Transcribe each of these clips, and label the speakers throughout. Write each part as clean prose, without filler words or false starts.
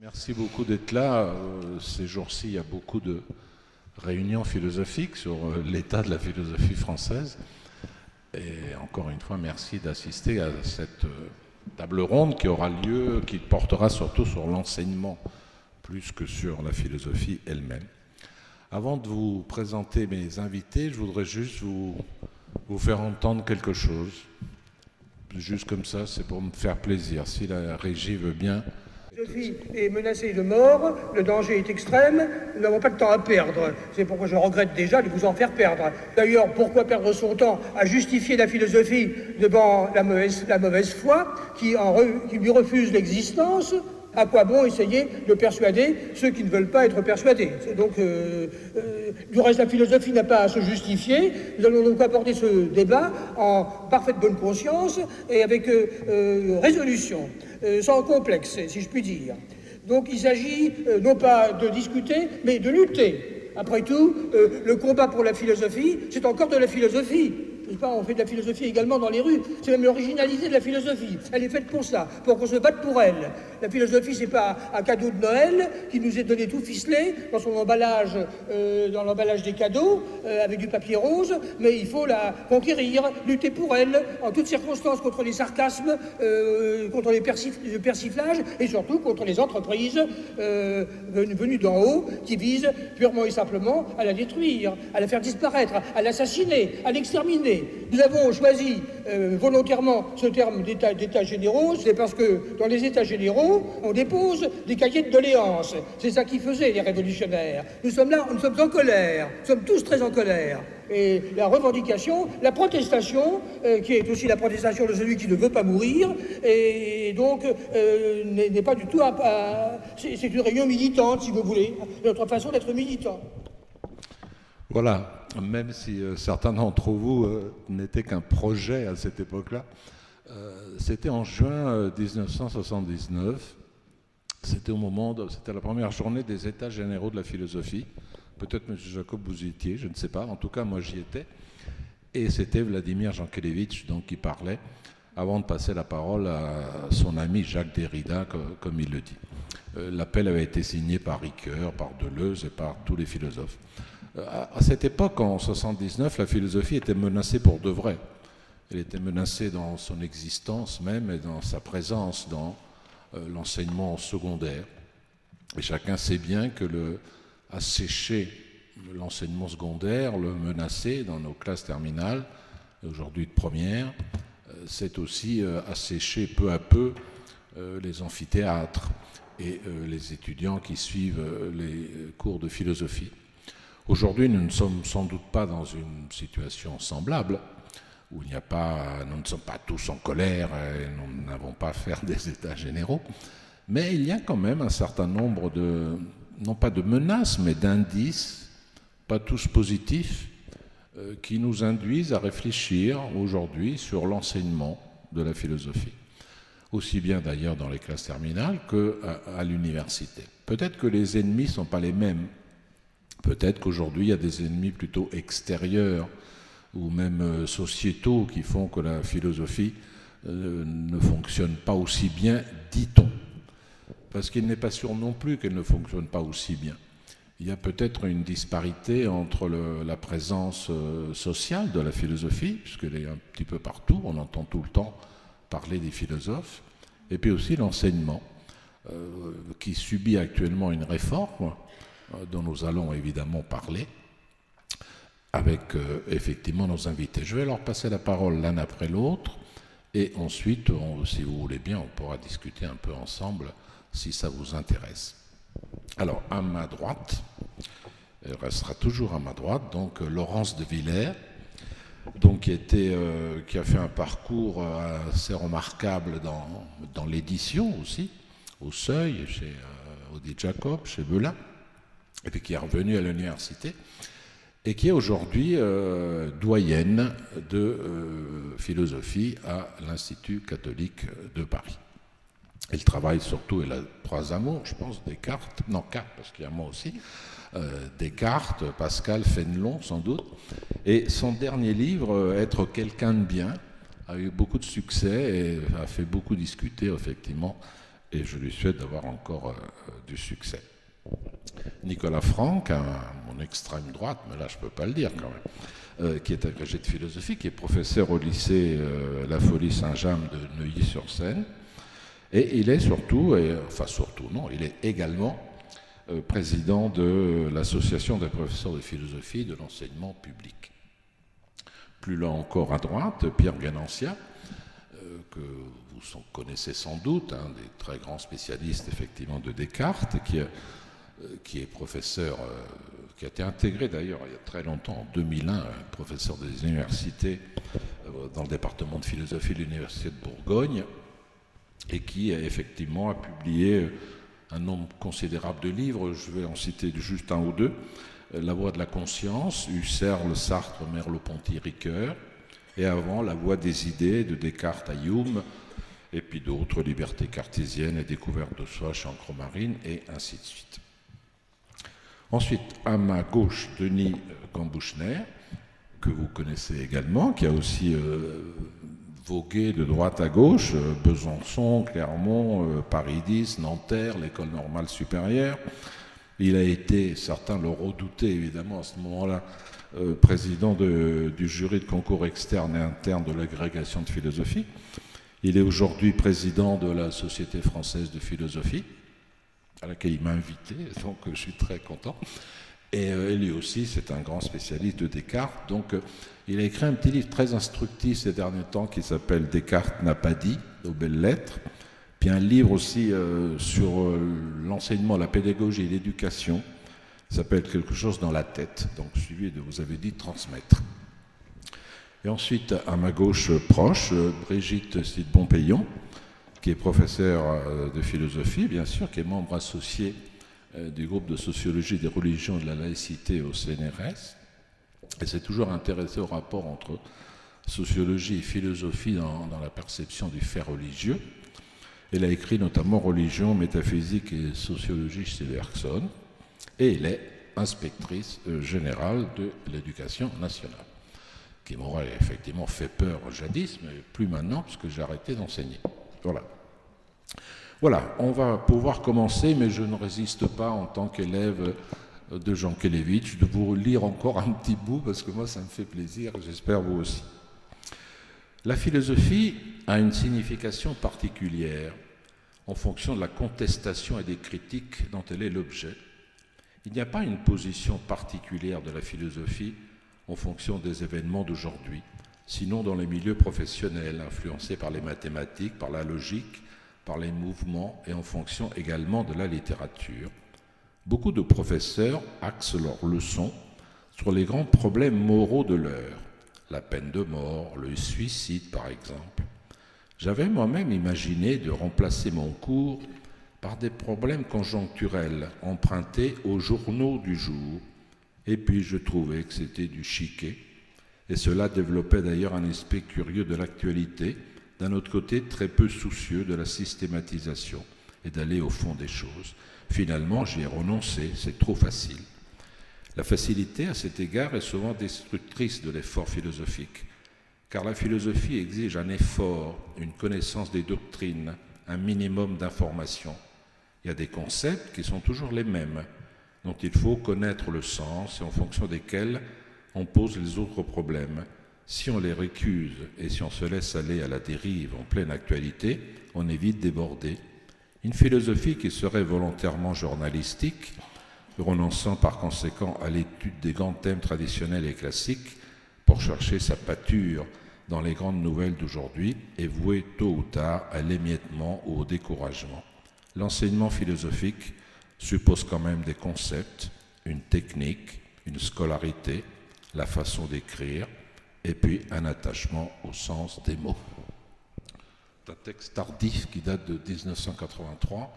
Speaker 1: Merci beaucoup d'être là. Ces jours-ci, il y a beaucoup de réunions philosophiques sur l'état de la philosophie française. Et encore une fois, merci d'assister à cette table ronde qui aura lieu, qui portera surtout sur l'enseignement plus que sur la philosophie elle-même. Avant de vous présenter mes invités, je voudrais juste vous faire entendre quelque chose. Juste comme ça, c'est pour me faire plaisir. Si la régie veut bien.
Speaker 2: La philosophie est menacée de mort, le danger est extrême, nous n'avons pas de temps à perdre. C'est pourquoi je regrette déjà de vous en faire perdre. D'ailleurs, pourquoi perdre son temps à justifier la philosophie devant la mauvaise foi qui lui refuse l'existence? À quoi bon essayer de persuader ceux qui ne veulent pas être persuadés? Donc, du reste, la philosophie n'a pas à se justifier. Nous allons donc aborder ce débat en parfaite bonne conscience et avec résolution, sans complexe, si je puis dire. Donc, il s'agit non pas de discuter, mais de lutter. Après tout, le combat pour la philosophie, c'est encore de la philosophie. On fait de la philosophie également dans les rues. C'est même l'originalité de la philosophie. Elle est faite pour ça, pour qu'on se batte pour elle. La philosophie, c'est pas un cadeau de Noël qui nous est donné tout ficelé dans son emballage, dans l'emballage des cadeaux, avec du papier rose, mais il faut la conquérir, lutter pour elle, en toutes circonstances, contre les sarcasmes, contre le persiflage, et surtout contre les entreprises venues d'en haut, qui visent purement et simplement à la détruire, à la faire disparaître, à l'assassiner, à l'exterminer. Nous avons choisi volontairement ce terme d'états généraux, c'est parce que dans les états généraux, on dépose des cahiers de doléances. C'est ça qui faisaient les révolutionnaires. Nous sommes là, nous sommes en colère, nous sommes tous très en colère. Et la revendication, la protestation, qui est aussi la protestation de celui qui ne veut pas mourir, et donc n'est pas du tout c'est une réunion militante, si vous voulez, notre façon d'être militant.
Speaker 1: Voilà, même si certains d'entre vous n'étaient qu'un projet à cette époque-là, c'était en juin 1979, c'était la première journée des États généraux de la philosophie. Peut-être M. Jacob vous y étiez, je ne sais pas, en tout cas moi j'y étais, et c'était Vladimir Jankélévitch donc, qui parlait, avant de passer la parole à son ami Jacques Derrida, comme il le dit. L'appel avait été signé par Ricoeur, par Deleuze et par tous les philosophes. À cette époque, en 1979, la philosophie était menacée pour de vrai. Elle était menacée dans son existence même et dans sa présence dans l'enseignement secondaire. Et chacun sait bien que assécher l'enseignement secondaire, le menacer dans nos classes terminales, aujourd'hui de première, c'est aussi assécher peu à peu les amphithéâtres et les étudiants qui suivent les cours de philosophie. Aujourd'hui, nous ne sommes sans doute pas dans une situation semblable, où nous ne sommes pas tous en colère et nous n'avons pas à faire des états généraux, mais il y a quand même un certain nombre non pas de menaces, mais d'indices, pas tous positifs, qui nous induisent à réfléchir aujourd'hui sur l'enseignement de la philosophie, aussi bien d'ailleurs dans les classes terminales qu'à l'université. Peut-être que les ennemis ne sont pas les mêmes. Peut-être qu'aujourd'hui, il y a des ennemis plutôt extérieurs ou même sociétaux qui font que la philosophie ne fonctionne pas aussi bien, dit-on. Parce qu'il n'est pas sûr non plus qu'elle ne fonctionne pas aussi bien. Il y a peut-être une disparité entre la présence sociale de la philosophie, puisqu'elle est un petit peu partout, on entend tout le temps parler des philosophes, et puis aussi l'enseignement, qui subit actuellement une réforme, dont nous allons évidemment parler avec effectivement nos invités. Je vais leur passer la parole l'un après l'autre et ensuite, si vous voulez bien, on pourra discuter un peu ensemble si ça vous intéresse. Alors, à ma droite, elle restera toujours à ma droite, donc Laurence de Villers, donc, qui a fait un parcours assez remarquable dans l'édition aussi, au Seuil, chez Odile Jacob, chez Belin, et puis qui est revenue à l'université, et qui est aujourd'hui doyenne de philosophie à l'Institut catholique de Paris. Elle travaille surtout, elle a 3 amours, je pense, Descartes, non 4, parce qu'il y a moi aussi, Descartes, Pascal, Fénelon, sans doute, et son dernier livre, Être quelqu'un de bien, a eu beaucoup de succès et a fait beaucoup discuter, effectivement, et je lui souhaite d'avoir encore du succès. Nicolas Franck, à mon extrême droite, mais là je ne peux pas le dire quand même, qui est agrégé de philosophie, qui est professeur au lycée La Folie Saint-James de Neuilly-sur-Seine, et il est il est également président de l'association des professeurs de philosophie de l'enseignement public. Plus là encore à droite, Pierre Ganancia, que vous connaissez sans doute, un des très grands spécialistes effectivement de Descartes, qui est professeur, qui a été intégré d'ailleurs il y a très longtemps, en 2001, professeur des universités dans le département de philosophie de l'Université de Bourgogne, et qui effectivement a publié un nombre considérable de livres. Je vais en citer juste un ou deux. La Voie de la conscience, Husserl, Sartre, Merleau-Ponty, Ricoeur, et avant La Voie des idées de Descartes à Hume, et puis d'autres, Liberté cartésienne et Découverte de soi, Chancre-Marine, et ainsi de suite. Ensuite, à ma gauche, Denis Gambouchner, que vous connaissez également, qui a aussi vogué de droite à gauche, Besançon, Clermont, Paris 10, Nanterre, l'École normale supérieure. Il a été, certains le redoutaient évidemment à ce moment-là, président du jury de concours externe et interne de l'agrégation de philosophie. Il est aujourd'hui président de la Société française de philosophie, à laquelle il m'a invité, donc je suis très content. Et lui aussi, c'est un grand spécialiste de Descartes. Donc, il a écrit un petit livre très instructif ces derniers temps qui s'appelle « Descartes n'a pas dit » aux belles lettres. Puis un livre aussi sur l'enseignement, la pédagogie et l'éducation, s'appelle « Quelque chose dans la tête », donc suivi de « Vous avez dit transmettre ». Et ensuite, à ma gauche proche, Brigitte Cide-Bonpayon, qui est professeure de philosophie, bien sûr, qui est membre associé du groupe de sociologie des religions et de la laïcité au CNRS. Et s'est toujours intéressée au rapport entre sociologie et philosophie dans la perception du fait religieux. Elle a écrit notamment Religion, métaphysique et sociologie chez Bergson. Et elle est inspectrice générale de l'éducation nationale, qui m'aurait effectivement fait peur jadis, mais plus maintenant, puisque j'ai arrêté d'enseigner. Voilà, on va pouvoir commencer, mais je ne résiste pas en tant qu'élève de Jean Kelevitch de vous lire encore un petit bout, parce que moi ça me fait plaisir, j'espère vous aussi. La philosophie a une signification particulière en fonction de la contestation et des critiques dont elle est l'objet. Il n'y a pas une position particulière de la philosophie en fonction des événements d'aujourd'hui, sinon dans les milieux professionnels, influencés par les mathématiques, par la logique, par les mouvements et en fonction également de la littérature. Beaucoup de professeurs axent leurs leçons sur les grands problèmes moraux de l'heure, la peine de mort, le suicide par exemple. J'avais moi-même imaginé de remplacer mon cours par des problèmes conjoncturels empruntés aux journaux du jour, et puis je trouvais que c'était du chiquet, et cela développait d'ailleurs un aspect curieux de l'actualité, d'un autre côté très peu soucieux de la systématisation et d'aller au fond des choses. Finalement, j'y ai renoncé, c'est trop facile. La facilité, à cet égard, est souvent destructrice de l'effort philosophique, car la philosophie exige un effort, une connaissance des doctrines, un minimum d'information. Il y a des concepts qui sont toujours les mêmes, dont il faut connaître le sens et en fonction desquels on pose les autres problèmes. Si on les récuse et si on se laisse aller à la dérive en pleine actualité, on est vite débordé. Une philosophie qui serait volontairement journalistique, renonçant par conséquent à l'étude des grands thèmes traditionnels et classiques pour chercher sa pâture dans les grandes nouvelles d'aujourd'hui, est vouée tôt ou tard à l'émiettement ou au découragement. L'enseignement philosophique suppose quand même des concepts, une technique, une scolarité, la façon d'écrire, et puis un attachement au sens des mots. C'est un texte tardif qui date de 1983,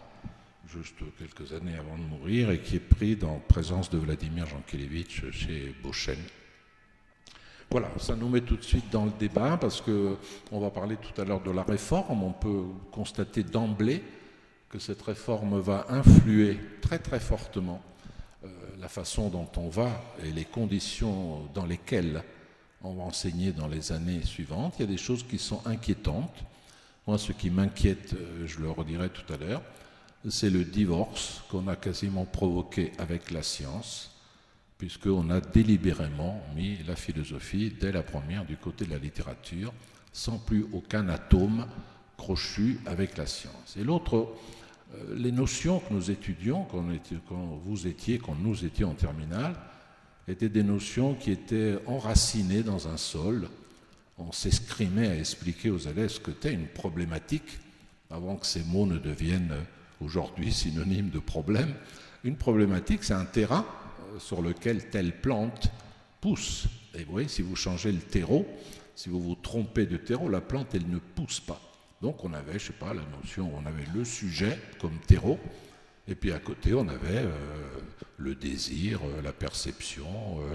Speaker 1: juste quelques années avant de mourir, et qui est pris dans présence de Vladimir Jankélévitch chez Beauchesne. Voilà, ça nous met tout de suite dans le débat, parce qu'on va parler tout à l'heure de la réforme. On peut constater d'emblée que cette réforme va influer très très fortement la façon dont on va et les conditions dans lesquelles on va enseigner dans les années suivantes. Il y a des choses qui sont inquiétantes. Moi, ce qui m'inquiète, je le redirai tout à l'heure, c'est le divorce qu'on a quasiment provoqué avec la science, puisqu'on a délibérément mis la philosophie, dès la première, du côté de la littérature, sans plus aucun atome crochu avec la science. Et l'autre, les notions que nous étudions, quand nous étions en terminale, étaient des notions qui étaient enracinées dans un sol. On s'escrimait à expliquer aux élèves ce qu'était une problématique, avant que ces mots ne deviennent aujourd'hui synonymes de problème. Une problématique, c'est un terrain sur lequel telle plante pousse. Et vous voyez, si vous changez le terreau, si vous vous trompez de terreau, la plante, elle ne pousse pas. Donc on avait, je sais pas, la notion, on avait le sujet comme terreau, et puis à côté, on avait le désir, la perception,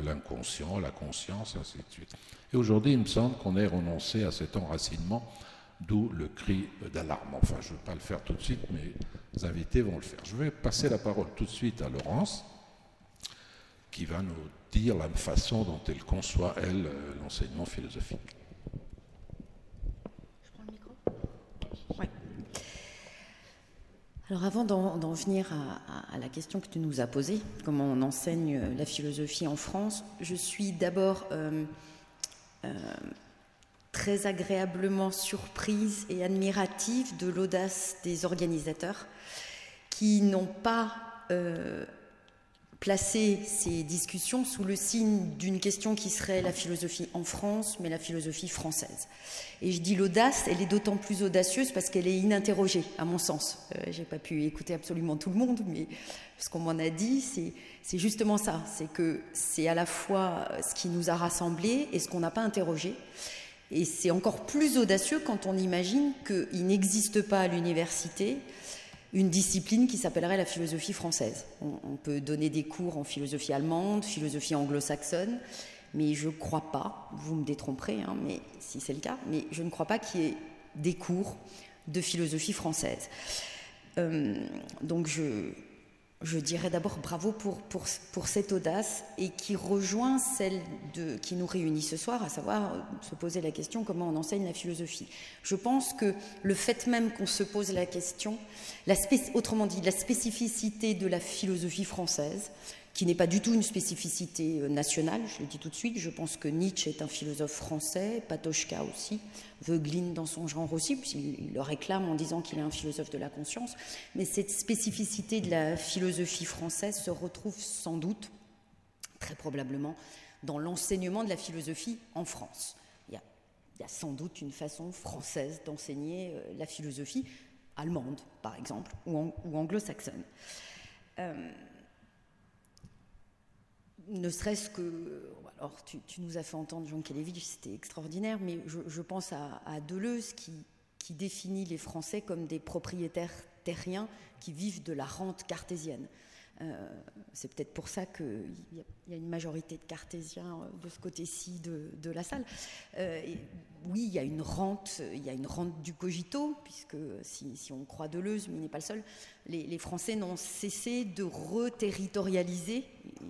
Speaker 1: l'inconscient, la conscience, ainsi de suite. Et aujourd'hui, il me semble qu'on ait renoncé à cet enracinement, d'où le cri d'alarme. Enfin, je ne vais pas le faire tout de suite, mais les invités vont le faire. Je vais passer la parole tout de suite à Laurence, qui va nous dire la façon dont elle conçoit, elle, l'enseignement philosophique.
Speaker 3: Je prends le micro ? Oui. Alors avant d'en venir à la question que tu nous as posée, comment on enseigne la philosophie en France, je suis d'abord très agréablement surprise et admirative de l'audace des organisateurs qui n'ont pas placé ces discussions sous le signe d'une question qui serait la philosophie en France, mais la philosophie française. Et je dis l'audace, elle est d'autant plus audacieuse parce qu'elle est ininterrogée, à mon sens. J'ai pas pu écouter absolument tout le monde, mais ce qu'on m'en a dit, c'est justement ça. C'est que c'est à la fois ce qui nous a rassemblés et ce qu'on n'a pas interrogé. Et c'est encore plus audacieux quand on imagine qu'il n'existe pas à l'université une discipline qui s'appellerait la philosophie française. On peut donner des cours en philosophie allemande, philosophie anglo-saxonne, mais je ne crois pas, vous me détromperez, hein, mais si c'est le cas, mais je ne crois pas qu'il y ait des cours de philosophie française. Donc je dirais d'abord bravo pour cette audace et qui rejoint celle qui nous réunit ce soir, à savoir se poser la question comment on enseigne la philosophie. Je pense que le fait même qu'on se pose la question, autrement dit, la spécificité de la philosophie française, qui n'est pas du tout une spécificité nationale, je le dis tout de suite, je pense que Nietzsche est un philosophe français, Patočka aussi, Voegelin dans son genre aussi, puisqu'il le réclame en disant qu'il est un philosophe de la conscience, mais cette spécificité de la philosophie française se retrouve sans doute, très probablement, dans l'enseignement de la philosophie en France. Il y a sans doute une façon française d'enseigner la philosophie allemande, par exemple, ou anglo-saxonne. Ne serait-ce que, alors tu nous as fait entendre Jean Kelevitch, c'était extraordinaire, mais je pense à Deleuze qui définit les Français comme des propriétaires terriens qui vivent de la rente cartésienne. C'est peut-être pour ça qu'il y a une majorité de cartésiens de ce côté-ci de la salle. Oui, il y a une rente du cogito, puisque si on croit Deleuze, mais il n'est pas le seul, les Français n'ont cessé de reterritorialiser,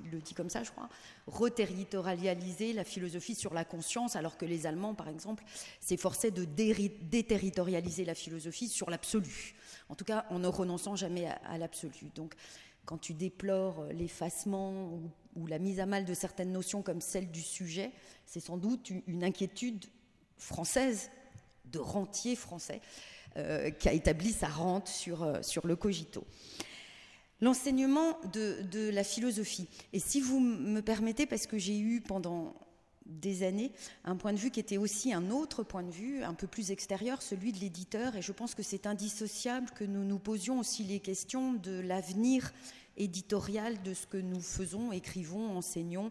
Speaker 3: il le dit comme ça je crois, reterritorialiser la philosophie sur la conscience, alors que les Allemands par exemple s'efforçaient de déterritorialiser la philosophie sur l'absolu, en tout cas en ne renonçant jamais à l'absolu. Donc quand tu déplores l'effacement ou la mise à mal de certaines notions comme celle du sujet, c'est sans doute une inquiétude française, de rentier français, qui a établi sa rente sur le cogito. L'enseignement de la philosophie. Et si vous me permettez, parce que j'ai eu pendant des années un point de vue qui était aussi un autre point de vue, un peu plus extérieur, celui de l'éditeur, et je pense que c'est indissociable que nous nous posions aussi les questions de l'avenir éditorial de ce que nous faisons, écrivons, enseignons,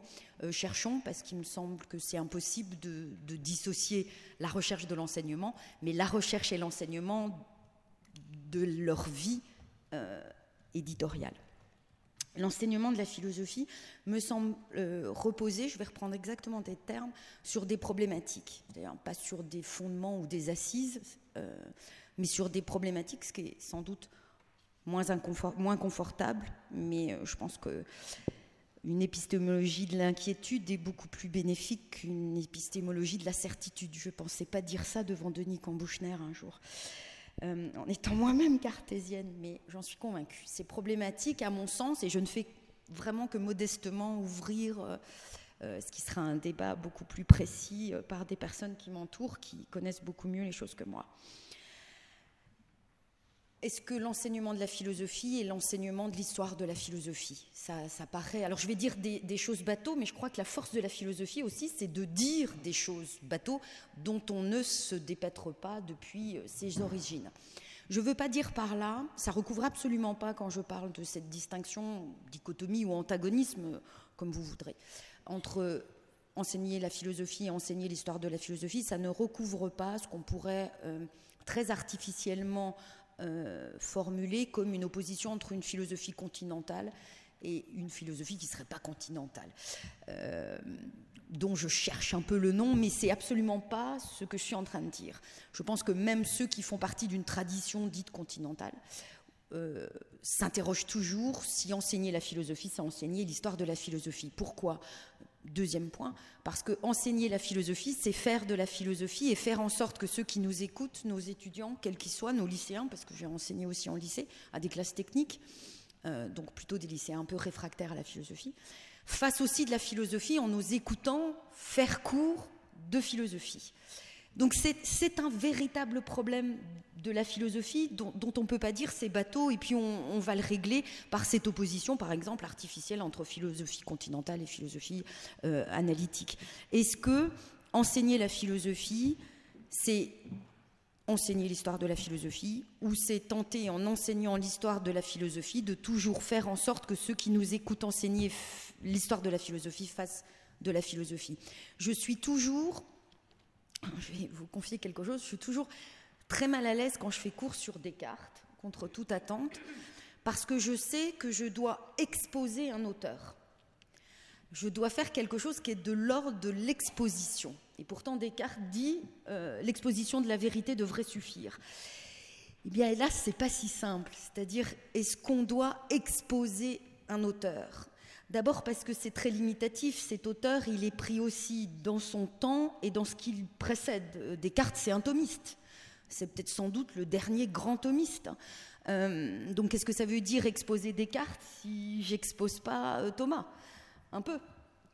Speaker 3: cherchons, parce qu'il me semble que c'est impossible de dissocier la recherche de l'enseignement, mais la recherche et l'enseignement de leur vie éditoriale. L'enseignement de la philosophie me semble reposer, je vais reprendre exactement tes termes, sur des problématiques, d'ailleurs pas sur des fondements ou des assises, mais sur des problématiques, ce qui est sans doute moins confortable, mais je pense que une épistémologie de l'inquiétude est beaucoup plus bénéfique qu'une épistémologie de la certitude. Je ne pensais pas dire ça devant Denis Kambouchner un jour, en étant moi-même cartésienne, mais j'en suis convaincue. C'est problématique à mon sens, et je ne fais vraiment que modestement ouvrir ce qui sera un débat beaucoup plus précis par des personnes qui m'entourent, qui connaissent beaucoup mieux les choses que moi. Est-ce que l'enseignement de la philosophie est l'enseignement de l'histoire de la philosophie ? Ça paraît... Alors je vais dire des choses bateaux, mais je crois que la force de la philosophie aussi, c'est de dire des choses bateaux dont on ne se dépêtre pas depuis ses origines. Je ne veux pas dire par là, ça ne recouvre absolument pas quand je parle de cette distinction, dichotomie ou antagonisme, comme vous voudrez, entre enseigner la philosophie et enseigner l'histoire de la philosophie, ça ne recouvre pas ce qu'on pourrait très artificiellement formulé comme une opposition entre une philosophie continentale et une philosophie qui ne serait pas continentale, dont je cherche un peu le nom, mais c'est absolument pas ce que je suis en train de dire. Je pense que même ceux qui font partie d'une tradition dite continentale s'interrogent toujours si enseigner la philosophie, c'est enseigner l'histoire de la philosophie. Pourquoi ? Deuxième point, parce que enseigner la philosophie, c'est faire de la philosophie et faire en sorte que ceux qui nous écoutent, nos étudiants, quels qu'ils soient, nos lycéens, parce que j'ai enseigné aussi en lycée, à des classes techniques, donc plutôt des lycéens un peu réfractaires à la philosophie, fassent aussi de la philosophie en nous écoutant faire cours de philosophie. Donc c'est un véritable problème de la philosophie dont on ne peut pas dire c'est bateau et puis on va le régler par cette opposition, par exemple, artificielle entre philosophie continentale et philosophie analytique. Est-ce que enseigner la philosophie, c'est enseigner l'histoire de la philosophie, ou c'est tenter, en enseignant l'histoire de la philosophie, de toujours faire en sorte que ceux qui nous écoutent enseigner l'histoire de la philosophie fassent de la philosophie ? Je suis toujours... Je vais vous confier quelque chose, je suis toujours très mal à l'aise quand je fais cours sur Descartes, contre toute attente, parce que je sais que je dois exposer un auteur. Je dois faire quelque chose qui est de l'ordre de l'exposition. Et pourtant, Descartes dit l'exposition de la vérité devrait suffire. Eh bien, hélas, c'est pas si simple. C'est-à-dire, est-ce qu'on doit exposer un auteur ? D'abord parce que c'est très limitatif, cet auteur, il est pris aussi dans son temps et dans ce qu'il précède. Descartes, c'est un thomiste, c'est peut-être sans doute le dernier grand thomiste. Donc qu'est-ce que ça veut dire exposer Descartes si j'expose pas Thomas ? Un peu.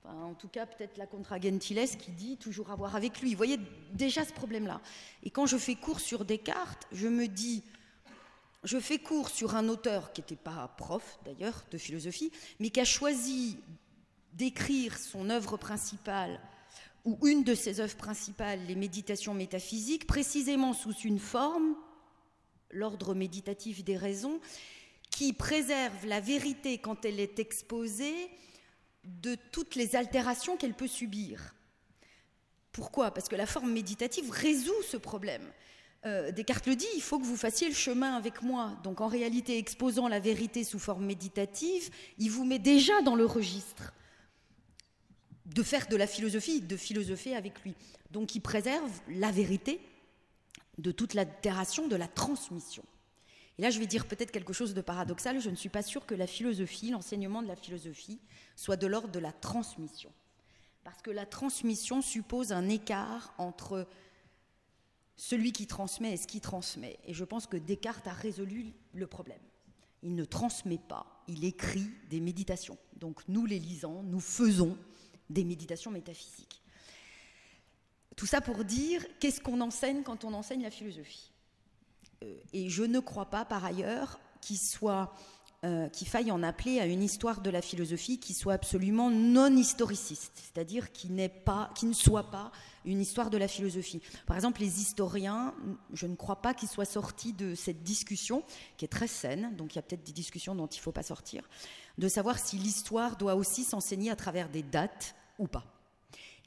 Speaker 3: Enfin, en tout cas, peut-être la Contra Gentiles qui dit toujours avoir avec lui. Vous voyez déjà ce problème-là. Et quand je fais cours sur Descartes, je me dis... Je fais cours sur un auteur qui n'était pas prof, d'ailleurs, de philosophie, mais qui a choisi d'écrire son œuvre principale, ou une de ses œuvres principales, les Méditations métaphysiques, précisément sous une forme, l'ordre méditatif des raisons, qui préserve la vérité quand elle est exposée de toutes les altérations qu'elle peut subir. Pourquoi ? Parce que la forme méditative résout ce problème. Descartes le dit, il faut que vous fassiez le chemin avec moi. Donc en réalité, exposant la vérité sous forme méditative, il vous met déjà dans le registre de faire de la philosophie, de philosopher avec lui. Donc il préserve la vérité de toute l'altération de la transmission. Et là, je vais dire peut-être quelque chose de paradoxal, je ne suis pas sûre que la philosophie, l'enseignement de la philosophie, soit de l'ordre de la transmission. Parce que la transmission suppose un écart entre celui qui transmet et ce qui transmet. Et je pense que Descartes a résolu le problème. Il ne transmet pas, il écrit des méditations. Donc nous les lisant, nous faisons des méditations métaphysiques. Tout ça pour dire, qu'est-ce qu'on enseigne quand on enseigne la philosophie ? Et je ne crois pas, par ailleurs, qu'il faille en appeler à une histoire de la philosophie qui soit absolument non historiciste, c'est-à-dire qui ne soit pas une histoire de la philosophie. Par exemple, les historiens, je ne crois pas qu'ils soient sortis de cette discussion, qui est très saine, donc il y a peut-être des discussions dont il ne faut pas sortir, de savoir si l'histoire doit aussi s'enseigner à travers des dates ou pas.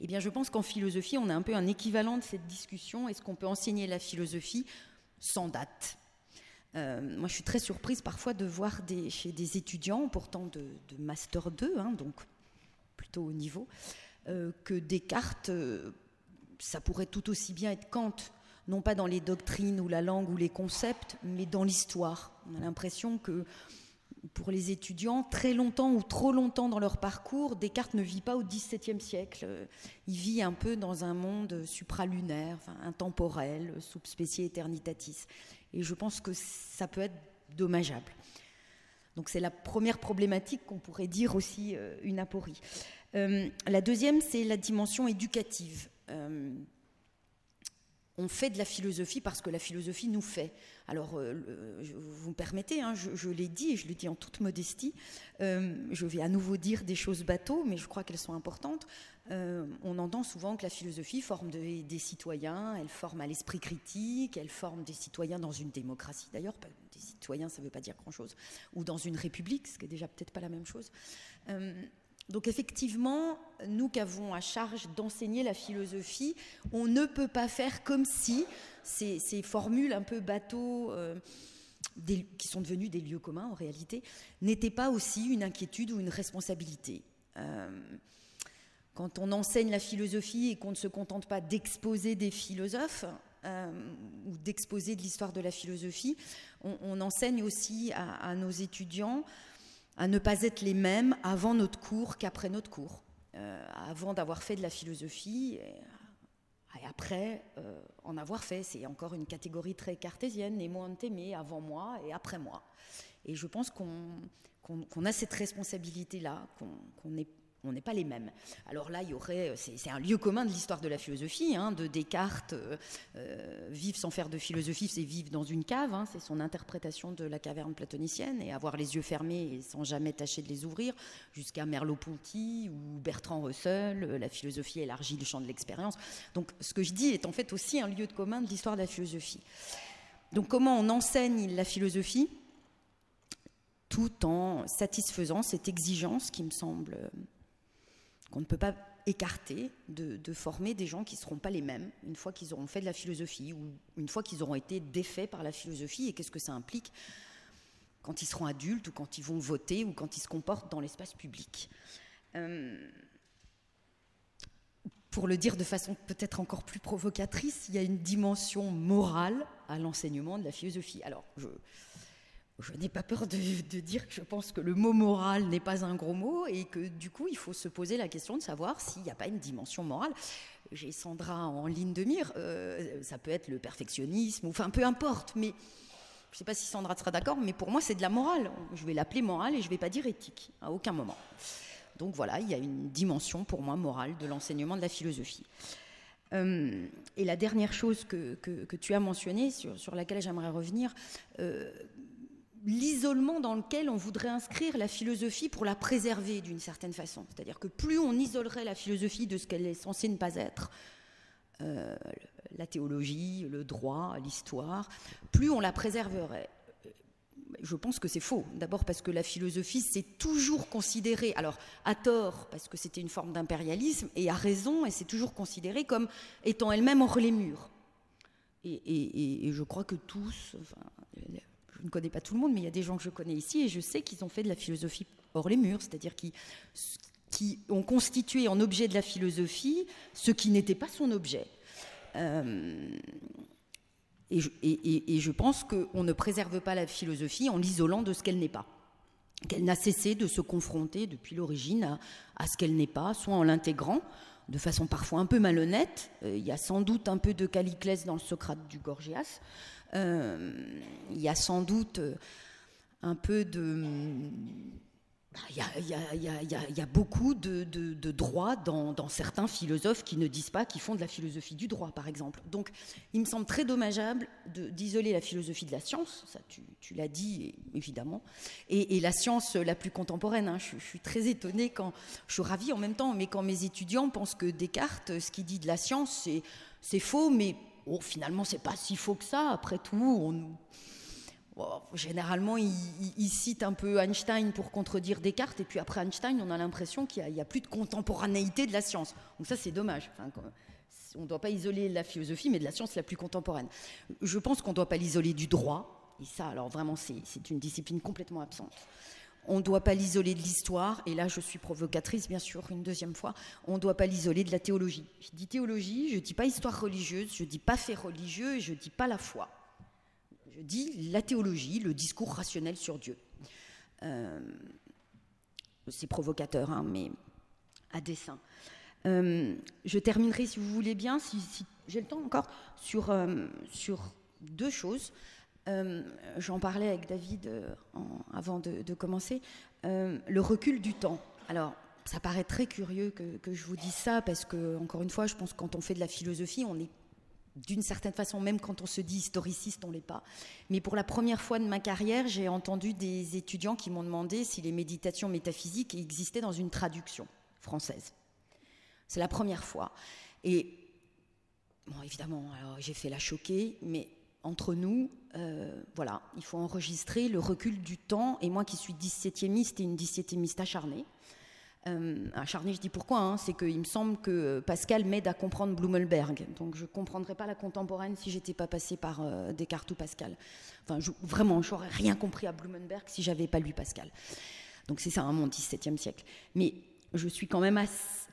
Speaker 3: Eh bien, je pense qu'en philosophie, on a un peu un équivalent de cette discussion. Est-ce qu'on peut enseigner la philosophie sans date ? Moi, je suis très surprise parfois de voir chez des étudiants, pourtant de Master 2, donc plutôt haut niveau, que Descartes, ça pourrait tout aussi bien être Kant, non pas dans les doctrines ou la langue ou les concepts, mais dans l'histoire. On a l'impression que pour les étudiants, très longtemps ou trop longtemps dans leur parcours, Descartes ne vit pas au XVIIe siècle. Il vit un peu dans un monde supralunaire, enfin, intemporel, subspecie aeternitatis. Et je pense que ça peut être dommageable. Donc c'est la première problématique qu'on pourrait dire aussi une aporie. La deuxième, c'est la dimension éducative. On fait de la philosophie parce que la philosophie nous fait. Alors, vous me permettez, hein, je l'ai dit et je le dis en toute modestie, je vais à nouveau dire des choses bateaux, mais je crois qu'elles sont importantes. On entend souvent que la philosophie forme des citoyens, elle forme à l'esprit critique, elle forme des citoyens dans une démocratie d'ailleurs, des citoyens ça ne veut pas dire grand-chose, ou dans une république, ce qui est déjà peut-être pas la même chose. Donc effectivement, nous qui avons à charge d'enseigner la philosophie, on ne peut pas faire comme si ces formules un peu bateaux, qui sont devenues des lieux communs en réalité, n'étaient pas aussi une inquiétude ou une responsabilité. Quand on enseigne la philosophie et qu'on ne se contente pas d'exposer des philosophes, ou d'exposer de l'histoire de la philosophie, on enseigne aussi à nos étudiants à ne pas être les mêmes avant notre cours qu'après notre cours, avant d'avoir fait de la philosophie et après en avoir fait. C'est encore une catégorie très cartésienne, nemo ante me, avant moi et après moi. Et je pense qu'on a cette responsabilité-là, on n'est pas les mêmes. Alors là, il y aurait, c'est un lieu commun de l'histoire de la philosophie, hein, de Descartes, vivre sans faire de philosophie, c'est vivre dans une cave, hein, c'est son interprétation de la caverne platonicienne, et avoir les yeux fermés et sans jamais tâcher de les ouvrir, jusqu'à Merleau-Ponty ou Bertrand Russell, la philosophie élargit le champ de l'expérience. Donc ce que je dis est en fait aussi un lieu commun de l'histoire de la philosophie. Donc comment on enseigne la philosophie tout en satisfaisant cette exigence qui me semble qu'on ne peut pas écarter de former des gens qui ne seront pas les mêmes une fois qu'ils auront fait de la philosophie ou une fois qu'ils auront été défaits par la philosophie, et qu'est-ce que ça implique quand ils seront adultes ou quand ils vont voter ou quand ils se comportent dans l'espace public. Pour le dire de façon peut-être encore plus provocatrice, il y a une dimension morale à l'enseignement de la philosophie. Alors, je n'ai pas peur de dire que je pense que le mot moral n'est pas un gros mot et que du coup il faut se poser la question de savoir s'il n'y a pas une dimension morale. J'ai Sandra en ligne de mire, ça peut être le perfectionnisme, enfin peu importe, mais je ne sais pas si Sandra sera d'accord, mais pour moi c'est de la morale. Je vais l'appeler morale et je ne vais pas dire éthique, à aucun moment. Donc voilà, il y a une dimension pour moi morale de l'enseignement de la philosophie. Et la dernière chose que tu as mentionnée, sur laquelle j'aimerais revenir, l'isolement dans lequel on voudrait inscrire la philosophie pour la préserver d'une certaine façon. C'est-à-dire que plus on isolerait la philosophie de ce qu'elle est censée ne pas être, la théologie, le droit, l'histoire, plus on la préserverait. Je pense que c'est faux. D'abord parce que la philosophie c'est toujours considéré, alors à tort parce que c'était une forme d'impérialisme, et à raison, et c'est toujours considéré comme étant elle-même hors les murs. Et je crois que tous... Enfin, je ne connais pas tout le monde, mais il y a des gens que je connais ici et je sais qu'ils ont fait de la philosophie hors les murs, c'est-à-dire qui ont constitué en objet de la philosophie ce qui n'était pas son objet. Et je pense qu'on ne préserve pas la philosophie en l'isolant de ce qu'elle n'est pas. Qu'elle n'a cessé de se confronter depuis l'origine à ce qu'elle n'est pas, soit en l'intégrant, de façon parfois un peu malhonnête. Il y a sans doute un peu de Calliclès dans le Socrate du Gorgias. Il y a sans doute un peu de... Il y a beaucoup de droit dans certains philosophes qui ne disent pas qu'ils font de la philosophie du droit, par exemple. Donc, il me semble très dommageable d'isoler la philosophie de la science, ça tu l'as dit, évidemment, et la science la plus contemporaine. Hein. Je suis très étonnée je suis ravie en même temps, mais quand mes étudiants pensent que Descartes, ce qu'il dit de la science, c'est faux, mais finalement, c'est pas si faux que ça. Après tout, généralement, il cite un peu Einstein pour contredire Descartes, et puis après Einstein, on a l'impression qu'il n'y a plus de contemporanéité de la science. Donc ça, c'est dommage. Enfin, on ne doit pas isoler la philosophie, mais de la science la plus contemporaine. Je pense qu'on ne doit pas l'isoler du droit, et ça, alors vraiment, c'est une discipline complètement absente. On ne doit pas l'isoler de l'histoire, et là je suis provocatrice bien sûr une deuxième fois, on ne doit pas l'isoler de la théologie. Je dis théologie, je ne dis pas histoire religieuse, je ne dis pas fait religieux, et je ne dis pas la foi. Je dis la théologie, le discours rationnel sur Dieu. C'est provocateur, hein, mais à dessein. Je terminerai, si vous voulez bien, si j'ai le temps encore, sur 2 choses. J'en parlais avec David avant de commencer. Le recul du temps. Alors, ça paraît très curieux que je vous dise ça, parce que, encore une fois, je pense que quand on fait de la philosophie, on est d'une certaine façon, même quand on se dit historiciste, on ne l'est pas. Mais pour la première fois de ma carrière, j'ai entendu des étudiants qui m'ont demandé si les méditations métaphysiques existaient dans une traduction française. C'est la première fois. Et, bon, évidemment, alors, j'ai fait la choquée, mais entre nous, voilà, il faut enregistrer le recul du temps. Et moi qui suis 17e-iste et une 17e-iste acharnée, je dis pourquoi, hein, c'est qu'il me semble que Pascal m'aide à comprendre Blumenberg. Donc je ne comprendrais pas la contemporaine si je n'étais pas passée par Descartes ou Pascal. Enfin, vraiment, je n'aurais rien compris à Blumenberg si je n'avais pas lu Pascal. Donc c'est ça, hein, mon 17e siècle. Mais je suis quand même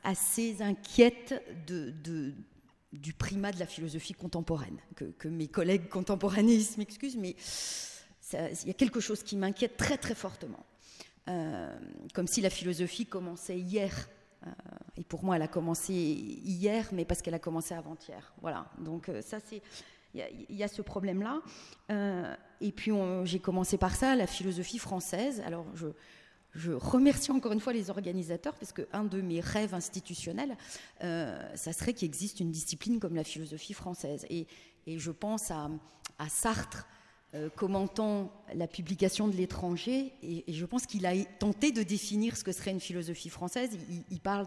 Speaker 3: assez inquiète du primat de la philosophie contemporaine. Que mes collègues contemporanistes m'excusent, mais il y a quelque chose qui m'inquiète très très fortement. Comme si la philosophie commençait hier. Et pour moi, elle a commencé hier, mais parce qu'elle a commencé avant-hier. Voilà. Donc ça, il y a ce problème-là. Et puis j'ai commencé par ça, la philosophie française. Alors je remercie encore une fois les organisateurs, parce qu'un de mes rêves institutionnels, ça serait qu'il existe une discipline comme la philosophie française. Et je pense à Sartre, commentant la publication de l'étranger, et je pense qu'il a tenté de définir ce que serait une philosophie française. Il parle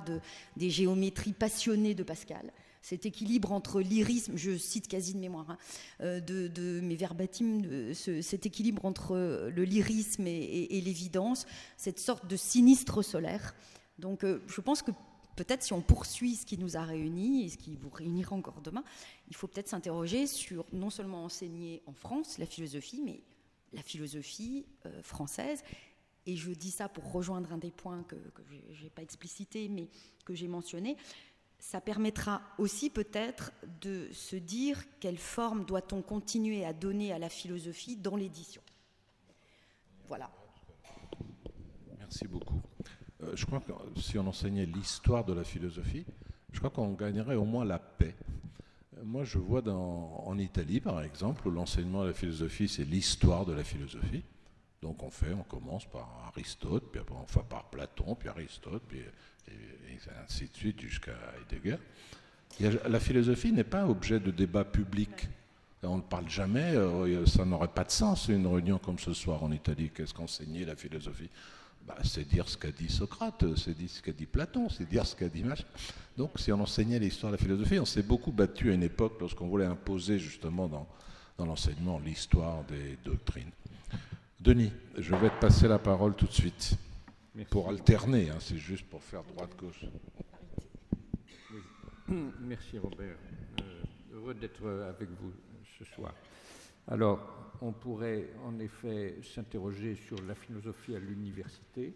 Speaker 3: des géométries passionnées de Pascal, cet équilibre entre lyrisme, je cite quasi de mémoire, hein, de mes verbatim, cet équilibre entre le lyrisme et l'évidence, cette sorte de sinistre solaire. Donc je pense que peut-être si on poursuit ce qui nous a réunis et ce qui vous réunira encore demain, il faut peut-être s'interroger sur non seulement enseigner en France la philosophie, mais la philosophie française. Et je dis ça pour rejoindre un des points que je n'ai pas explicité, mais que j'ai mentionné. Ça permettra aussi peut-être de se dire quelle forme doit-on continuer à donner à la philosophie dans l'édition. Voilà.
Speaker 1: Merci beaucoup. Je crois que si on enseignait l'histoire de la philosophie, je crois qu'on gagnerait au moins la paix. Moi, je vois en Italie, par exemple, où l'enseignement de la philosophie, c'est l'histoire de la philosophie. Donc on commence par Aristote, puis après on fait par Platon, puis Aristote, puis et ainsi de suite jusqu'à Heidegger. La philosophie n'est pas objet de débat public. On ne parle jamais, ça n'aurait pas de sens une réunion comme ce soir en Italie. Qu'est-ce qu'enseigner la philosophie ? C'est dire ce qu'a dit Socrate, c'est dire ce qu'a dit Platon, c'est dire ce qu'a dit Machin. Donc si on enseignait l'histoire de la philosophie, on s'est beaucoup battu à une époque lorsqu'on voulait imposer justement dans l'enseignement l'histoire des doctrines. Denis, je vais te passer la parole tout de suite. Merci. Pour alterner, hein, c'est juste pour faire droite-gauche.
Speaker 4: Oui. Merci Robert, heureux d'être avec vous ce soir. Alors, on pourrait en effet s'interroger sur la philosophie à l'université,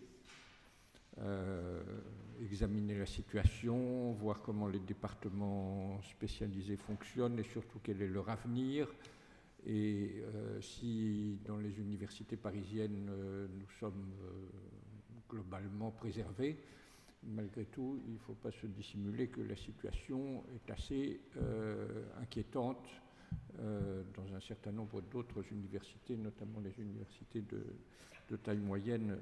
Speaker 4: examiner la situation, voir comment les départements spécialisés fonctionnent et surtout quel est leur avenir. Et si dans les universités parisiennes nous sommes globalement préservés, malgré tout, il ne faut pas se dissimuler que la situation est assez inquiétante dans un certain nombre d'autres universités, notamment les universités de taille moyenne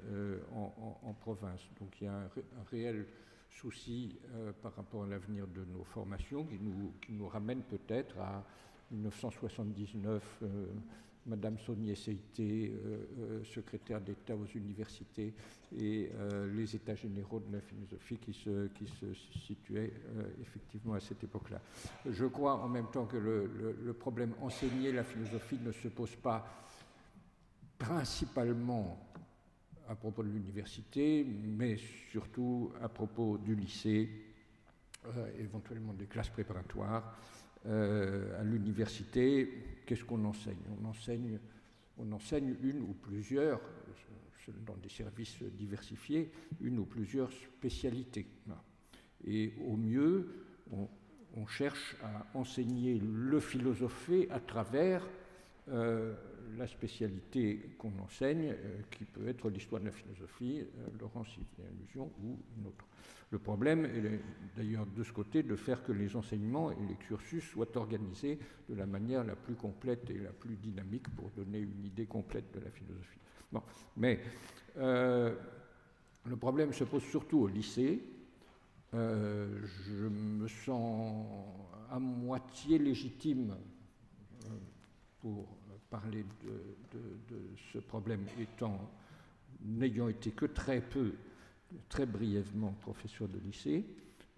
Speaker 4: en province. Donc il y a un réel souci par rapport à l'avenir de nos formations qui nous ramène peut-être à 1979, Madame Saunier Seité, secrétaire d'État aux universités, et les États généraux de la philosophie qui se situaient effectivement à cette époque-là. Je crois en même temps que le problème enseigner la philosophie ne se pose pas principalement à propos de l'université, mais surtout à propos du lycée, éventuellement des classes préparatoires. À l'université, qu'est-ce qu'on enseigne ? On enseigne une ou plusieurs, dans des services diversifiés, une ou plusieurs spécialités. Et au mieux, on cherche à enseigner le philosophé à travers la spécialité qu'on enseigne, qui peut être l'histoire de la philosophie, Laurence y fait allusion, ou une autre. Le problème est d'ailleurs de ce côté de faire que les enseignements et les cursus soient organisés de la manière la plus complète et la plus dynamique pour donner une idée complète de la philosophie. Bon, mais le problème se pose surtout au lycée. Je me sens à moitié légitime pour parler de ce problème, n'ayant été que très brièvement professeur de lycée.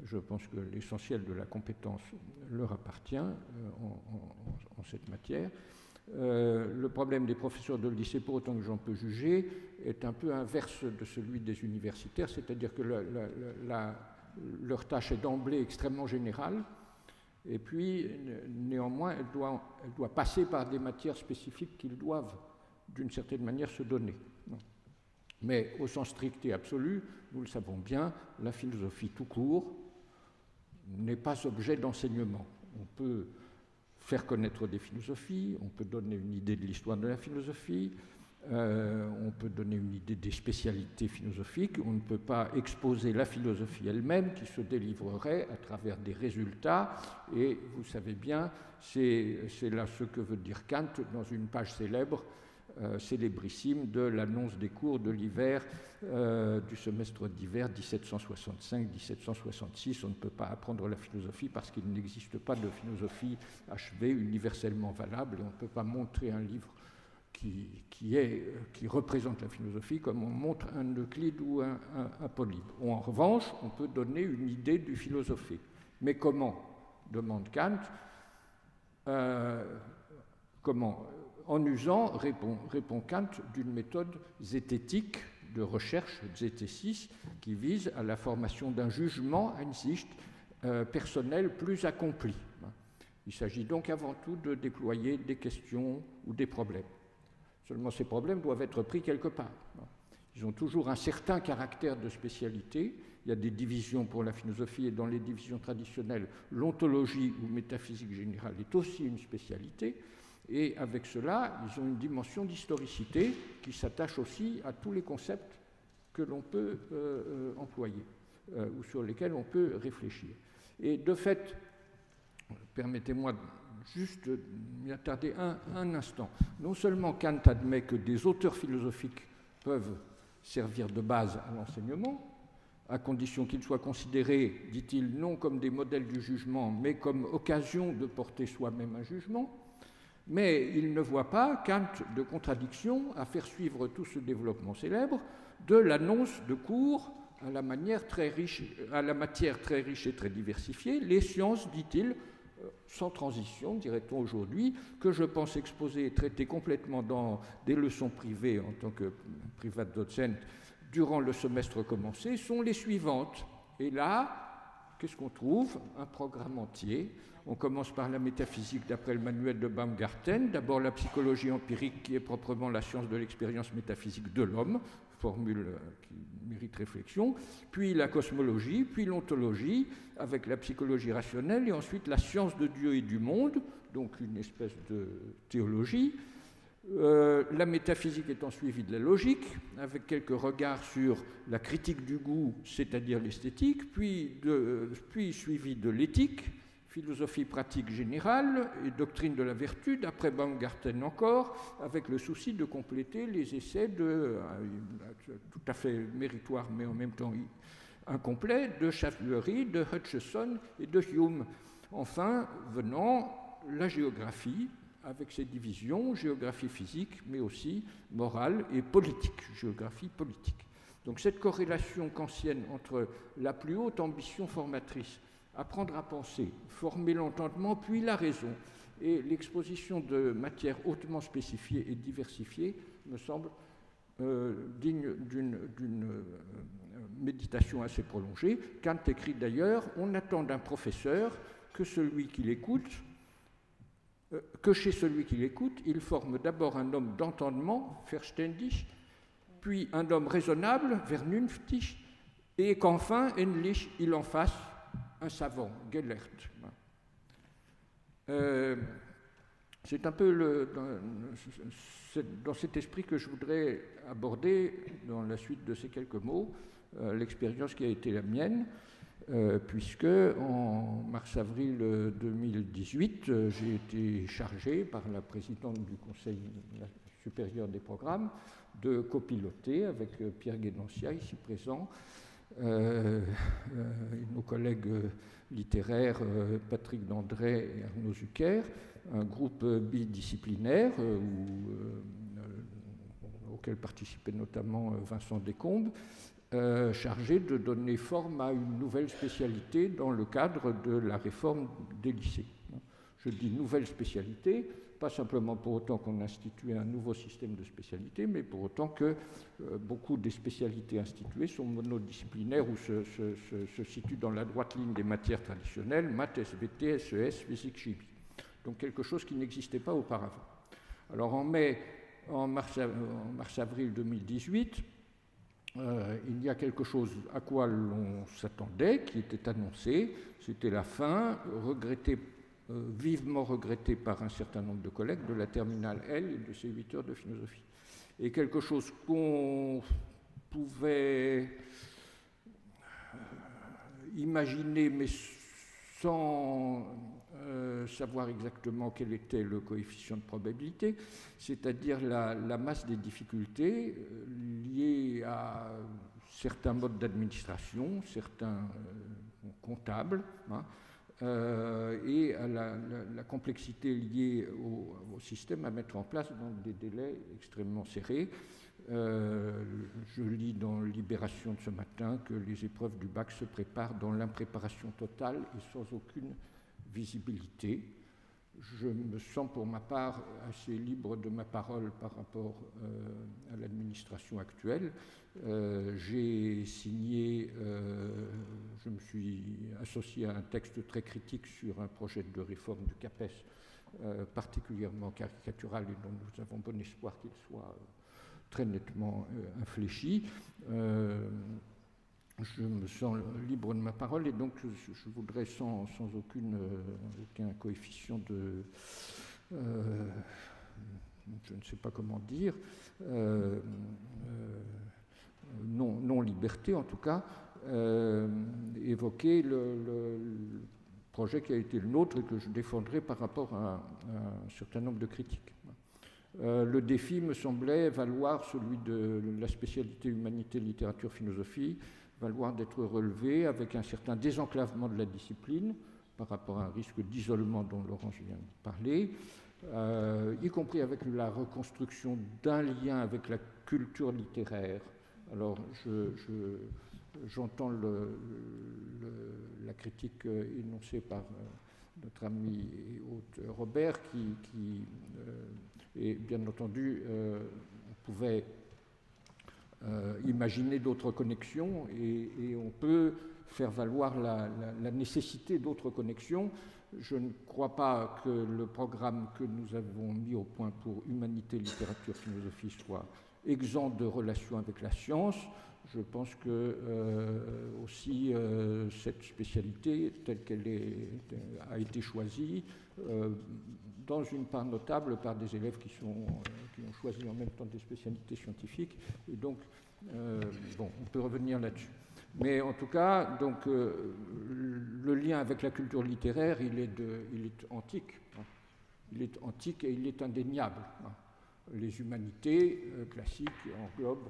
Speaker 4: Je pense que l'essentiel de la compétence leur appartient en cette matière. Le problème des professeurs de lycée, pour autant que j'en peux juger, est un peu inverse de celui des universitaires, c'est-à-dire que leur tâche est d'emblée extrêmement générale, et puis néanmoins elle doit passer par des matières spécifiques qu'ils doivent d'une certaine manière se donner. Mais au sens strict et absolu, nous le savons bien, la philosophie tout court n'est pas objet d'enseignement. On peut faire connaître des philosophies, on peut donner une idée de l'histoire de la philosophie, on peut donner une idée des spécialités philosophiques, on ne peut pas exposer la philosophie elle-même qui se délivrerait à travers des résultats, et vous savez bien, c'est là ce que veut dire Kant dans une page célèbre, célébrissime de l'annonce des cours de l'hiver du semestre d'hiver 1765-1766. On ne peut pas apprendre la philosophie parce qu'il n'existe pas de philosophie achevée, universellement valable, et on ne peut pas montrer un livre qui représente la philosophie comme on montre un Euclide ou un Polybe. En revanche, on peut donner une idée du philosophé. Mais comment, demande Kant, comment? En usant, répond Kant, d'une méthode zététique de recherche, zétésis, qui vise à la formation d'un jugement, Einsicht, personnel plus accompli. Il s'agit donc avant tout de déployer des questions ou des problèmes. Seulement ces problèmes doivent être pris quelque part. Ils ont toujours un certain caractère de spécialité. Il y a des divisions pour la philosophie, et dans les divisions traditionnelles, l'ontologie ou métaphysique générale est aussi une spécialité. Et avec cela, ils ont une dimension d'historicité qui s'attache aussi à tous les concepts que l'on peut employer ou sur lesquels on peut réfléchir. Et de fait, permettez-moi juste m'y attarder un instant. Non seulement Kant admet que des auteurs philosophiques peuvent servir de base à l'enseignement, à condition qu'ils soient considérés, dit-il, non comme des modèles du jugement, mais comme occasion de porter soi-même un jugement, mais il ne voit pas Kant de contradiction à faire suivre tout ce développement célèbre de l'annonce de cours à la matière très riche et très diversifiée, les sciences, dit-il, sans transition, dirait-on aujourd'hui, que je pense exposer et traiter complètement dans des leçons privées en tant que privatdozent durant le semestre commencé, sont les suivantes. Et là, qu'est-ce qu'on trouve? Un programme entier. On commence par la métaphysique d'après le manuel de Baumgarten, d'abord la psychologie empirique qui est proprement la science de l'expérience métaphysique de l'homme, formule qui mérite réflexion, puis la cosmologie, puis l'ontologie avec la psychologie rationnelle, et ensuite la science de Dieu et du monde, donc une espèce de théologie. La métaphysique étant suivie de la logique, avec quelques regards sur la critique du goût, c'est-à-dire l'esthétique, puis suivie de l'éthique, philosophie pratique générale et doctrine de la vertu, d'après Baumgarten encore, avec le souci de compléter les essais tout à fait méritoires, mais en même temps incomplets, de Schaflury, de Hutcheson et de Hume. Enfin, venant la géographie, avec ses divisions, géographie physique, mais aussi morale et politique, géographie politique. Donc cette corrélation kantienne entre la plus haute ambition formatrice, apprendre à penser, former l'entendement, puis la raison, et l'exposition de matières hautement spécifiées et diversifiées me semble digne d'une méditation assez prolongée. Kant écrit d'ailleurs « On attend d'un professeur que chez celui qui l'écoute, il forme d'abord un homme d'entendement, verständig, puis un homme raisonnable, vernünftig, et qu'enfin, endlich, il en fasse un savant, gelehrt. C'est un peu dans cet esprit que je voudrais aborder, dans la suite de ces quelques mots, l'expérience qui a été la mienne, puisque en mars-avril 2018, j'ai été chargé par la présidente du Conseil supérieur des programmes de copiloter avec Pierre Guénantia, ici présent, nos collègues littéraires Patrick Dandré et Arnaud Zucker, un groupe bidisciplinaire auquel participait notamment Vincent Descombes, chargé de donner forme à une nouvelle spécialité dans le cadre de la réforme des lycées. Je dis nouvelle spécialité, pas simplement pour autant qu'on institue un nouveau système de spécialité, mais pour autant que beaucoup des spécialités instituées sont monodisciplinaires ou se situent dans la droite ligne des matières traditionnelles, maths, SVT, SES, physique, chimie. Donc quelque chose qui n'existait pas auparavant. Alors en mars-avril 2018, il y a quelque chose à quoi l'on s'attendait, qui était annoncé, c'était la fin, vivement regrettée par un certain nombre de collègues, de la terminale L et de ces 8 heures de philosophie. Et quelque chose qu'on pouvait imaginer, mais sans savoir exactement quel était le coefficient de probabilité, c'est-à-dire la masse des difficultés liées à certains modes d'administration, certains comptables, et à la complexité liée au système à mettre en place dans des délais extrêmement serrés. Je lis dans Libération de ce matin que les épreuves du bac se préparent dans l'impréparation totale et sans aucune visibilité. Je me sens pour ma part assez libre de ma parole par rapport à l'administration actuelle. J'ai signé, je me suis associé à un texte très critique sur un projet de réforme du CAPES particulièrement caricatural et dont nous avons bon espoir qu'il soit très nettement infléchi. Je me sens libre de ma parole et donc je voudrais sans aucun coefficient de je ne sais pas comment dire non-liberté en tout cas, évoquer le projet qui a été le nôtre et que je défendrai par rapport à un certain nombre de critiques. Le défi me semblait valoir celui de la spécialité humanité, littérature, philosophie, valoir d'être relevé avec un certain désenclavement de la discipline par rapport à un risque d'isolement dont Laurence vient de parler, y compris avec la reconstruction d'un lien avec la culture littéraire. Alors, j'entends la critique énoncée par notre ami et hôte Robert, et bien entendu, on pouvait imaginer d'autres connexions et on peut faire valoir la nécessité d'autres connexions. Je ne crois pas que le programme que nous avons mis au point pour humanité, littérature, philosophie soit exempt de relations avec la science. Je pense que aussi cette spécialité telle qu'elle a été choisie, dans une part notable par des élèves qui ont choisi en même temps des spécialités scientifiques. Et donc, on peut revenir là-dessus. Mais en tout cas, donc, le lien avec la culture littéraire, il est antique. Il est antique et il est indéniable. Les humanités classiques englobent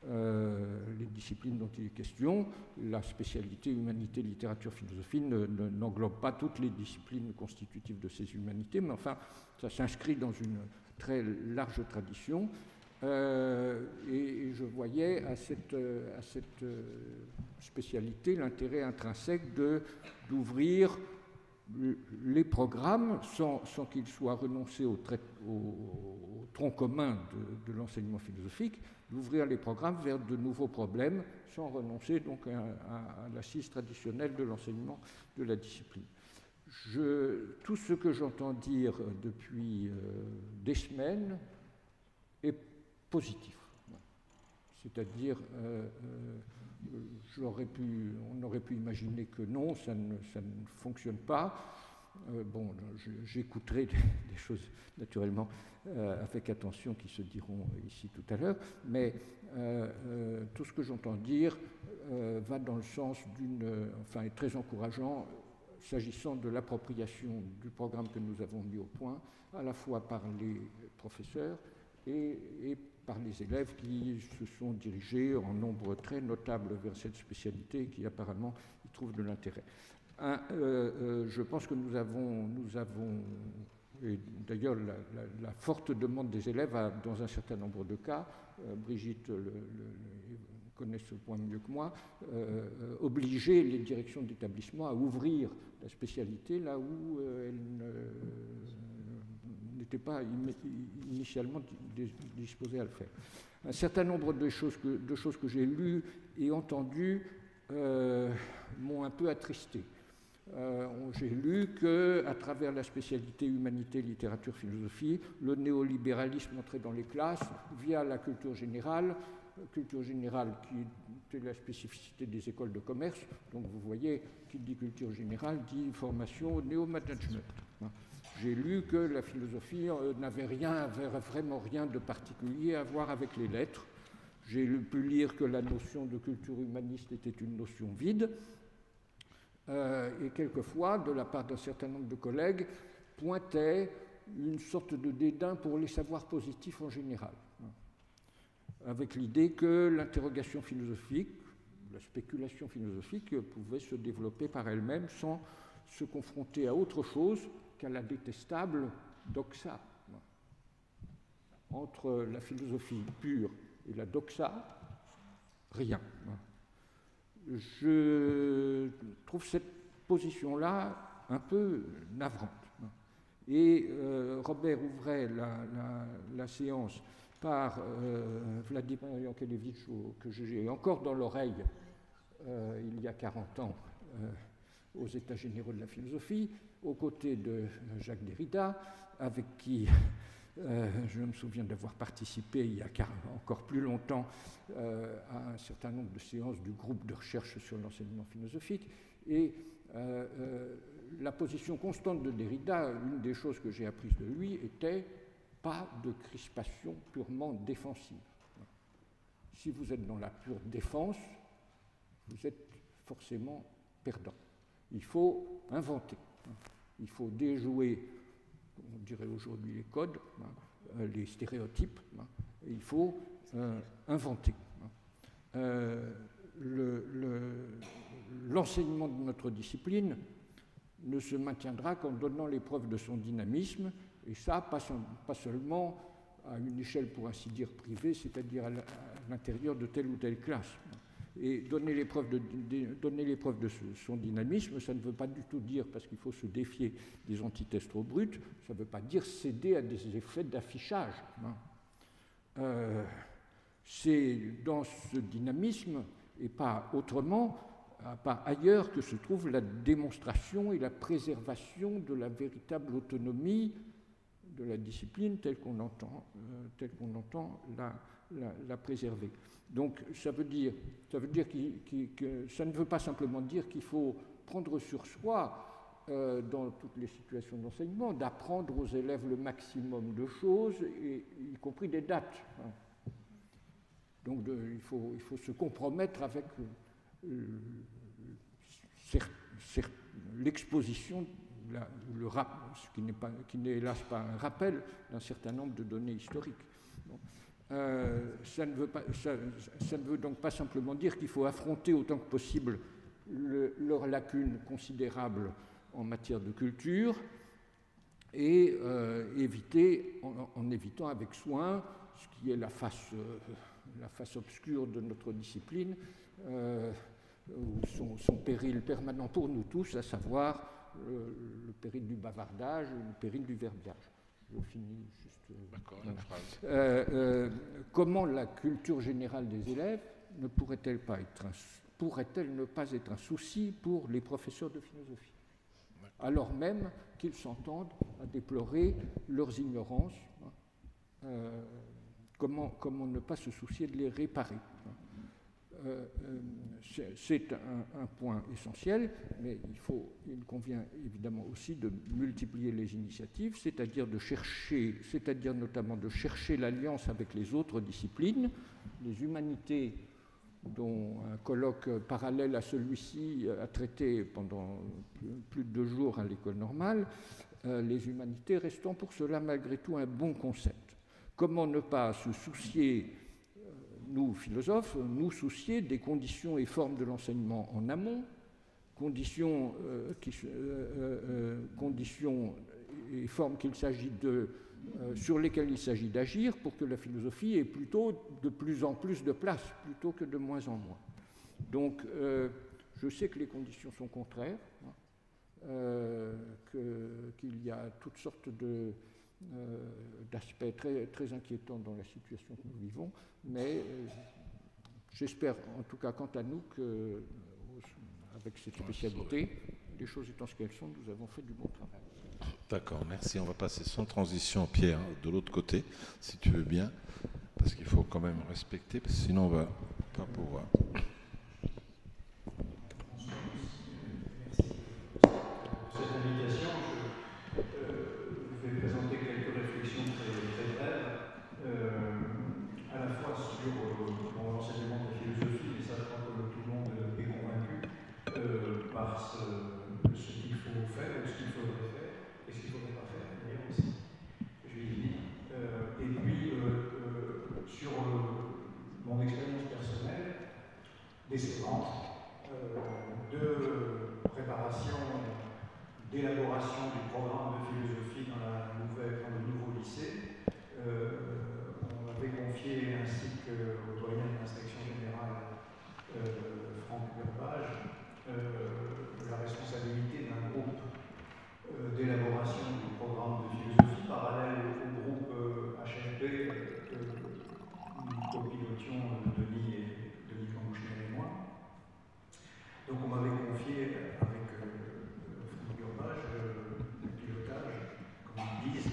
Speaker 4: les disciplines dont il est question. La spécialité humanité, littérature, philosophie n'englobe pas toutes les disciplines constitutives de ces humanités, mais enfin, ça s'inscrit dans une très large tradition. Et je voyais à cette spécialité l'intérêt intrinsèque d'ouvrir les programmes sans qu'il soit renoncé au tronc commun de l'enseignement philosophique, d'ouvrir les programmes vers de nouveaux problèmes sans renoncer donc à l'assise traditionnelle de l'enseignement de la discipline. Tout ce que j'entends dire depuis des semaines est positif. C'est-à-dire, on aurait pu imaginer que non, ça ne fonctionne pas. Bon, j'écouterai des choses naturellement avec attention qui se diront ici tout à l'heure, mais tout ce que j'entends dire va dans le sens est très encourageant s'agissant de l'appropriation du programme que nous avons mis au point, à la fois par les professeurs et par les élèves qui se sont dirigés en nombre très notable vers cette spécialité et qui apparemment y trouvent de l'intérêt. Je pense que nous avons et d'ailleurs la forte demande des élèves a, dans un certain nombre de cas, Brigitte connaît ce point mieux que moi, obligé les directions d'établissement à ouvrir la spécialité là où elle n'était pas initialement disposée à le faire. Un certain nombre de choses que j'ai lues et entendues m'ont un peu attristé. J'ai lu qu'à travers la spécialité humanité, littérature, philosophie, le néolibéralisme entrait dans les classes via la culture générale qui était la spécificité des écoles de commerce. Donc vous voyez, qui dit culture générale dit formation au néo-management. J'ai lu que la philosophie n'avait vraiment rien de particulier à voir avec les lettres. J'ai pu lire que la notion de culture humaniste était une notion vide. Et quelquefois, de la part d'un certain nombre de collègues, pointait une sorte de dédain pour les savoirs positifs en général, avec l'idée que l'interrogation philosophique, la spéculation philosophique pouvait se développer par elle-même sans se confronter à autre chose qu'à la détestable doxa. Entre la philosophie pure et la doxa, rien. Je trouve cette position-là un peu navrante. Et Robert ouvrait la séance par Vladimir Yankelevitch, que j'ai encore dans l'oreille il y a 40 ans aux États généraux de la philosophie, aux côtés de Jacques Derrida, avec qui je me souviens d'avoir participé il y a encore plus longtemps à un certain nombre de séances du groupe de recherche sur l'enseignement philosophique. Et la position constante de Derrida, une des choses que j'ai apprises de lui, était pas de crispation purement défensive. Si vous êtes dans la pure défense, vous êtes forcément perdant. Il faut inventer. Il faut déjouer, on dirait aujourd'hui, les codes, les stéréotypes. Et il faut inventer. L'enseignement de notre discipline ne se maintiendra qu'en donnant les preuves de son dynamisme, et ça, pas seulement à une échelle, pour ainsi dire, privée, c'est-à-dire à l'intérieur de telle ou telle classe. Et donner les preuves de son dynamisme, ça ne veut pas du tout dire, parce qu'il faut se défier des antithèses trop brutes, ça ne veut pas dire céder à des effets d'affichage. C'est dans ce dynamisme, et pas autrement, pas ailleurs, que se trouve la démonstration et la préservation de la véritable autonomie de la discipline telle qu'on entend la préserver. Donc ça veut dire que ça ne veut pas simplement dire qu'il faut prendre sur soi dans toutes les situations d'enseignement, d'apprendre aux élèves le maximum de choses, y compris des dates. Donc il faut se compromettre avec l'exposition, ce qui n'est hélas pas un rappel d'un certain nombre de données historiques. Bon. Ça ne veut donc pas simplement dire qu'il faut affronter autant que possible leurs lacunes considérables en matière de culture et en évitant avec soin ce qui est la face obscure de notre discipline, son péril permanent pour nous tous, à savoir le péril du bavardage et le péril du verbiage. Je finis juste.
Speaker 1: D'accord,
Speaker 4: voilà.
Speaker 1: une phrase.
Speaker 4: Comment la culture générale des élèves ne pourrait-elle ne pas être un souci pour les professeurs de philosophie, alors même qu'ils s'entendent à déplorer leurs ignorances? Comment ne pas se soucier de les réparer? c'est un point essentiel, mais il convient évidemment aussi de multiplier les initiatives, c'est-à-dire notamment de chercher l'alliance avec les autres disciplines, les humanités, dont un colloque parallèle à celui-ci a traité pendant plus de 2 jours à l'école normale, les humanités restant pour cela malgré tout un bon concept. Comment ne pas se soucier, nous philosophes, nous soucier des conditions et formes de l'enseignement en amont, conditions et formes sur lesquelles il s'agit d'agir pour que la philosophie ait plutôt de plus en plus de place plutôt que de moins en moins. Donc je sais que les conditions sont contraires, qu'il y a toutes sortes d'aspects très, très inquiétants dans la situation que nous vivons, mais j'espère, en tout cas quant à nous, qu'avec cette spécialité, les choses étant ce qu'elles sont, nous avons fait du bon travail.
Speaker 1: D'accord, merci. On va passer sans transition, Pierre, de l'autre côté, si tu veux bien, parce qu'il faut quand même respecter, parce que sinon on ne va pas pouvoir.
Speaker 5: d'élaboration du programme de philosophie dans le nouveau lycée. On m'avait confié, ainsi qu'au doyen de l'inspection générale, Franck Burbage, la responsabilité d'un groupe d'élaboration du programme de philosophie parallèle au groupe HFP que nous copilotions Denis Cambouchner et moi. Donc on m'avait confié avec Franck Burbage le pilotage, comme ils disent,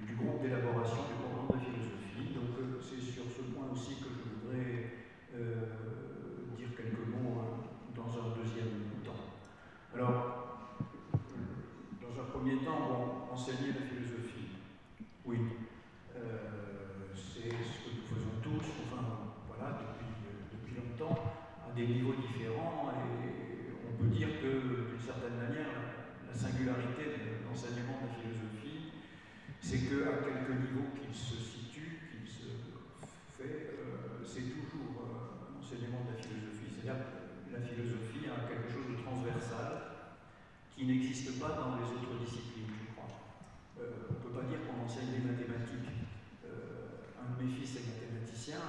Speaker 5: du groupe d'élaboration du programme de philosophie. Donc c'est sur ce point aussi que je voudrais dire quelques mots dans un deuxième temps. Alors, dans un premier temps, enseigner la philosophie. Oui, c'est ce que nous faisons tous, enfin voilà, depuis longtemps, à des niveaux différents, et on peut dire que, d'une certaine manière, la singularité de l'enseignement de la philosophie, c'est qu'à quelque niveau qu'il se situe, qu'il se fait, c'est toujours un enseignement de la philosophie. C'est-à-dire que la philosophie a quelque chose de transversal qui n'existe pas dans les autres disciplines, je crois. On ne peut pas dire qu'on enseigne les mathématiques. Un de mes fils est mathématicien.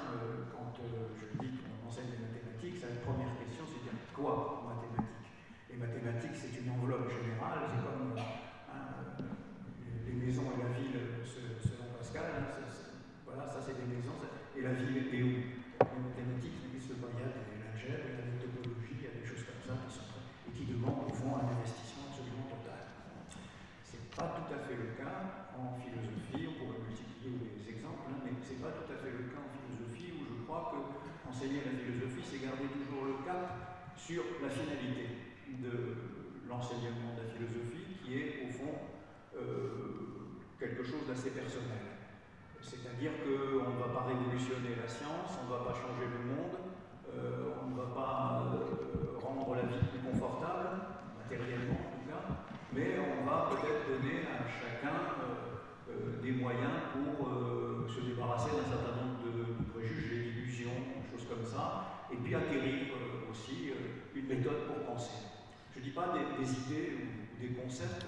Speaker 5: Quand je lui dis qu'on enseigne les mathématiques, sa première question, c'est de dire quoi en mathématiques? Les mathématiques, c'est une enveloppe générale, c'est comme les maisons et la ville selon Pascal. Voilà, ça c'est des maisons. Et la ville est où? Les mathématiques n'existent pas. Il y a de l'algèbre, il y a de la topologie, il y a des choses comme ça et qui demandent au fond un investissement absolument total. Ce n'est pas tout à fait le cas en philosophie, on pourrait multiplier les exemples, mais ce n'est pas tout à fait le cas en philosophie, où je crois que enseigner la philosophie, c'est garder toujours le cap sur la finalité de l'enseignement de la philosophie, qui est au fond quelque chose d'assez personnel. C'est-à-dire qu'on ne va pas révolutionner la science, on ne va pas changer le monde, on ne va pas rendre la vie plus confortable, matériellement en tout cas, mais on va peut-être donner à chacun des moyens pour se débarrasser d'un certain nombre de préjugés, d'illusions, choses comme ça, et puis acquérir aussi une méthode pour penser. Je ne dis pas des idées ou des concepts,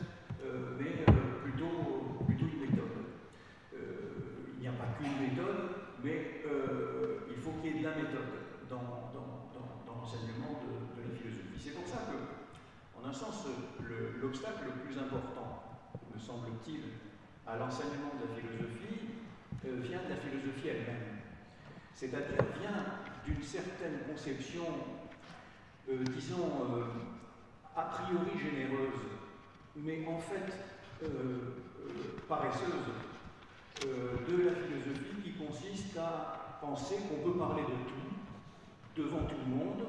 Speaker 5: mais plutôt une méthode. Il n'y a pas qu'une méthode, mais il faut qu'il y ait de la méthode dans l'enseignement de la philosophie. C'est pour ça que, en un sens, l'obstacle le plus important, me semble-t-il, à l'enseignement de la philosophie vient de la philosophie elle-même. C'est-à-dire vient d'une certaine conception, disons, a priori généreuse, mais en fait paresseuse, de la philosophie qui consiste à penser qu'on peut parler de tout, devant tout le monde,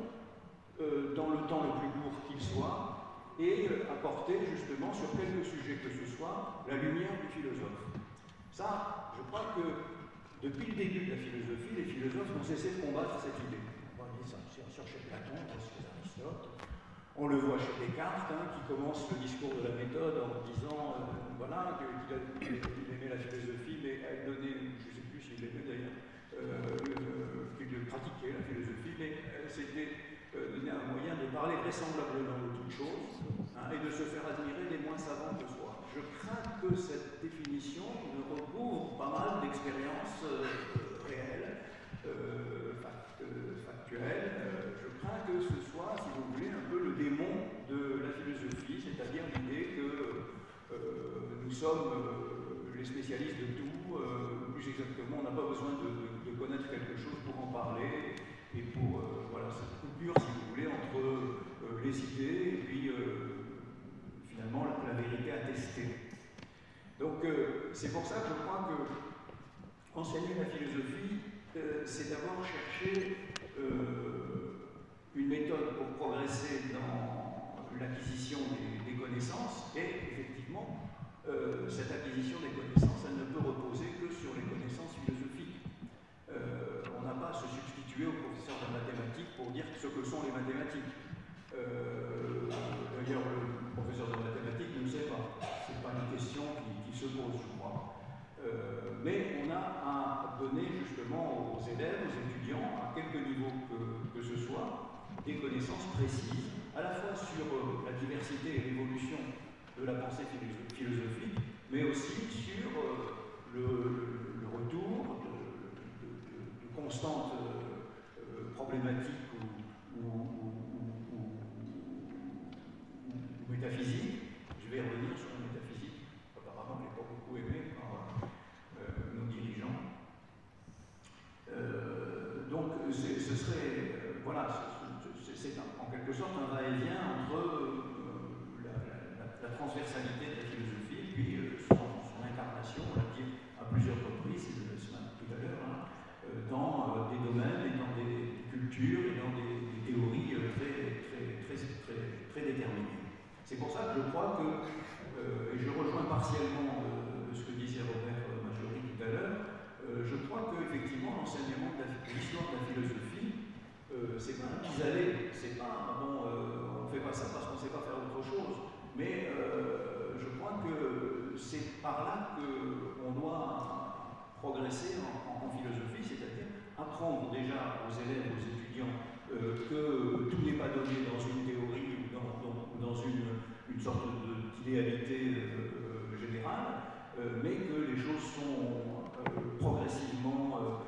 Speaker 5: dans le temps le plus court qu'il soit, et apporter justement sur quelque sujet que ce soit la lumière du philosophe. Ça, je crois que depuis le début de la philosophie, les philosophes n'ont cessé de combattre cette idée. On voit ça chez Platon, chez Aristote. On le voit chez Descartes, qui commence le discours de la méthode en disant voilà, qu'il aimait la philosophie, mais elle donnait, je ne sais plus s'il l'aimait d'ailleurs, qu'il pratiquait la philosophie, mais c'était donner un moyen de parler vraisemblablement de toute chose et de se faire admirer des moins savants que soi. Je crains que cette définition ne recouvre pas mal d'expériences réelles, factuelles. Je crains que ce soit, si vous voulez, un peu le démon de la philosophie, c'est-à-dire l'idée que nous sommes les spécialistes de tout, plus exactement, on n'a pas besoin de connaître quelque chose pour en parler, et pour voilà, cette coupure, si vous voulez, entre les idées et puis finalement la vérité à tester. Donc c'est pour ça que je crois que enseigner la philosophie, c'est d'abord chercher une méthode pour progresser dans l'acquisition des connaissances, et effectivement, cette acquisition des connaissances, elle ne peut reposer que sur les connaissances philosophiques. On n'a pas à se substituer au professeur de mathématiques pour dire ce que sont les mathématiques. D'ailleurs, le professeur de mathématiques ne sait pas. Ce n'est pas une question qui se pose, je crois. Mais on a à donner justement aux élèves, aux étudiants, à quelque niveau que ce soit, des connaissances précises, à la fois sur la diversité et l'évolution de la pensée philosophique, mais aussi sur le retour de constantes problématiques ou métaphysiques. Je vais revenir sur la métaphysique, apparemment elle n'est pas beaucoup aimée par nos dirigeants. Donc ce serait, voilà, c'est en quelque sorte un va-et-vient entre la transversalité de la philosophie et puis son incarnation, on l'a dit à plusieurs reprises, et je le laisse tout à l'heure, dans des domaines et dans des cultures et dans des théories très déterminées. C'est pour ça que je crois que, et je rejoins partiellement ce que disait Robert Majori tout à l'heure, je crois qu'effectivement l'enseignement de l'histoire de la philosophie, c'est pas un pis-aller, c'est pas bon, on ne fait pas ça parce qu'on ne sait pas faire autre chose, mais je crois que c'est par là qu'on doit progresser en philosophie, c'est-à-dire apprendre déjà aux élèves, aux étudiants, que tout n'est pas donné dans une théorie ou dans une sorte d'idéalité générale, mais que les choses sont progressivement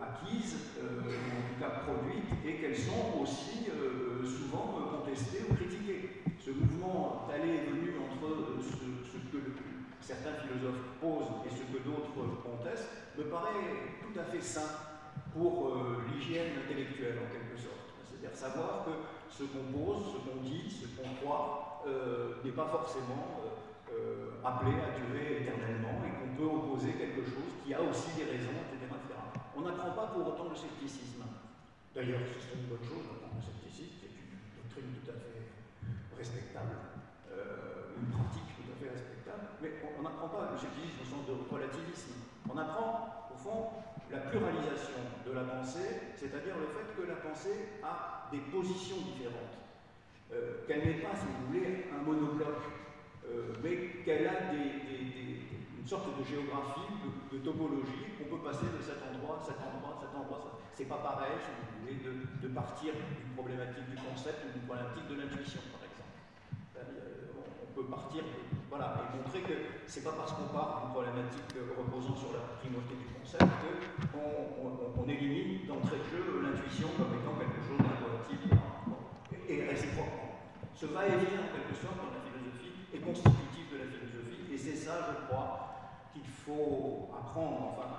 Speaker 5: acquises, ou en tout cas produites, et qu'elles sont aussi souvent contestées ou critiquées. Ce mouvement d'aller et venu entre ce que certains philosophes posent et ce que d'autres contestent me paraît tout à fait sain pour l'hygiène intellectuelle en quelque sorte. C'est-à-dire savoir que ce qu'on pose, ce qu'on dit, ce qu'on croit n'est pas forcément appelé à durer éternellement et qu'on peut opposer quelque chose qui a aussi des raisons, etc. On n'apprend pas pour autant le scepticisme. D'ailleurs, ce serait une bonne chose d'apprendre le scepticisme, qui est une doctrine tout à fait respectable, une pratique tout à fait respectable, mais on n'apprend pas le scepticisme au sens de relativisme. On apprend, au fond, la pluralisation de la pensée, c'est-à-dire le fait que la pensée a des positions différentes, qu'elle n'est pas, si vous voulez, un monobloc, mais qu'elle a une sorte de géographie, de topologie, qu'on peut passer de cet endroit à cet endroit à cet endroit. C'est pas pareil, si vous voulez, de partir d'une problématique du concept ou d'une problématique de l'intuition, par exemple. On peut partir, voilà, et montrer que c'est pas parce qu'on part d'une problématique reposant sur la primauté du concept qu'on élimine d'entrée de jeu l'intuition comme étant quelque chose d'incompatible et réciproquement. Ce va-et-vient, en quelque sorte, dans la philosophie, est constitutif de la philosophie, et c'est ça, je crois, qu'il faut apprendre. Enfin,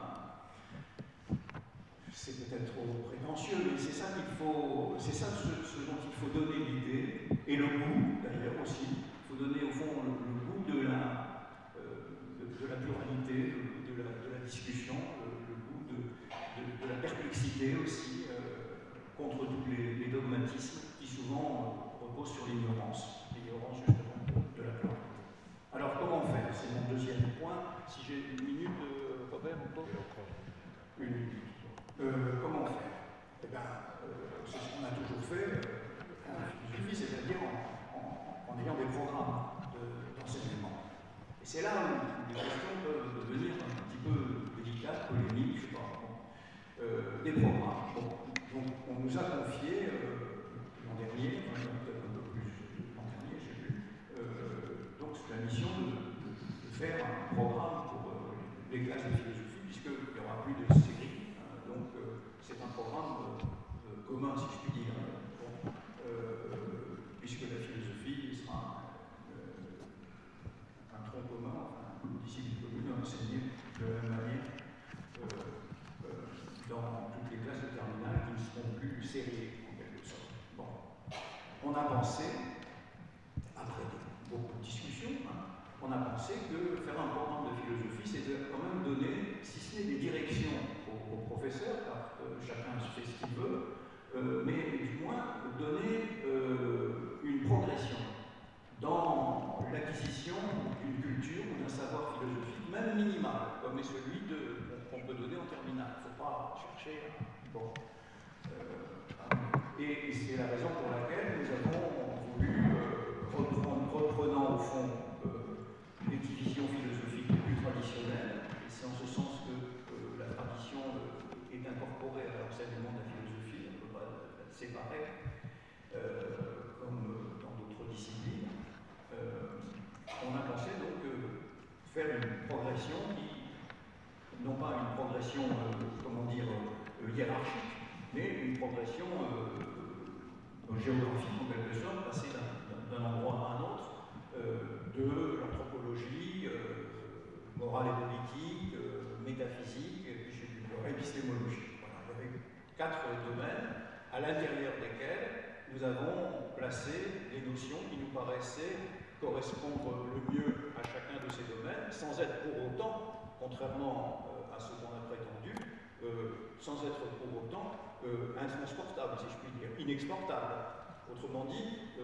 Speaker 5: c'est peut-être trop prétentieux, mais c'est ça qu'il faut, c'est ça ce dont il faut donner l'idée, et le goût, d'ailleurs, aussi. Il faut donner, au fond, le goût de la pluralité, de la discussion, le goût de si j'ai une minute, Robert, ou pas? Une minute. Comment faire? Eh bien, c'est ce qu'on a toujours fait en philosophie, c'est-à-dire en ayant des programmes d'enseignement. Et c'est là où les questions peuvent devenir un petit peu délicates, polémiques, je sais pas. Des programmes. Bon. Donc, on nous a confié l'an dernier, peut-être un peu plus l'an dernier, j'ai vu, donc c'est la mission de faire un programme pour les classes de philosophie, puisqu'il n'y aura plus de série. Donc, c'est un programme commun, si je puis dire, puisque la philosophie sera un tronc commun, une discipline commune enseignée de la même manière dans toutes les classes de terminale qui ne seront plus sériées, en quelque sorte. Bon. On a pensé, après beaucoup de discussions, on a pensé que faire un programme de philosophie, c'est quand même donner, si ce n'est des directions aux professeurs, car chacun fait ce qu'il veut, mais du moins donner une progression dans l'acquisition d'une culture ou d'un savoir philosophique, même minimal, comme est celui qu'on peut donner en terminale. Il ne faut pas chercher. Bon. Et c'est la raison pour laquelle nous avons voulu, reprenant au fond les divisions philosophiques les plus traditionnelles, et c'est en ce sens que la tradition est incorporée à l'enseignement de la philosophie, on ne peut pas la séparer, comme dans d'autres disciplines. On a pensé donc faire une progression qui, non pas une progression, comment dire, hiérarchique, mais une progression géographique en quelque sorte, passer d'un endroit à un autre, de l'anthropologie, morale et politique, métaphysique, et puis épistémologie. Voilà. Il y avait 4 domaines à l'intérieur desquels nous avons placé les notions qui nous paraissaient correspondre le mieux à chacun de ces domaines, sans être pour autant, contrairement à ce qu'on a prétendu, sans être pour autant intransportable, si je puis dire, inexportable. Autrement dit,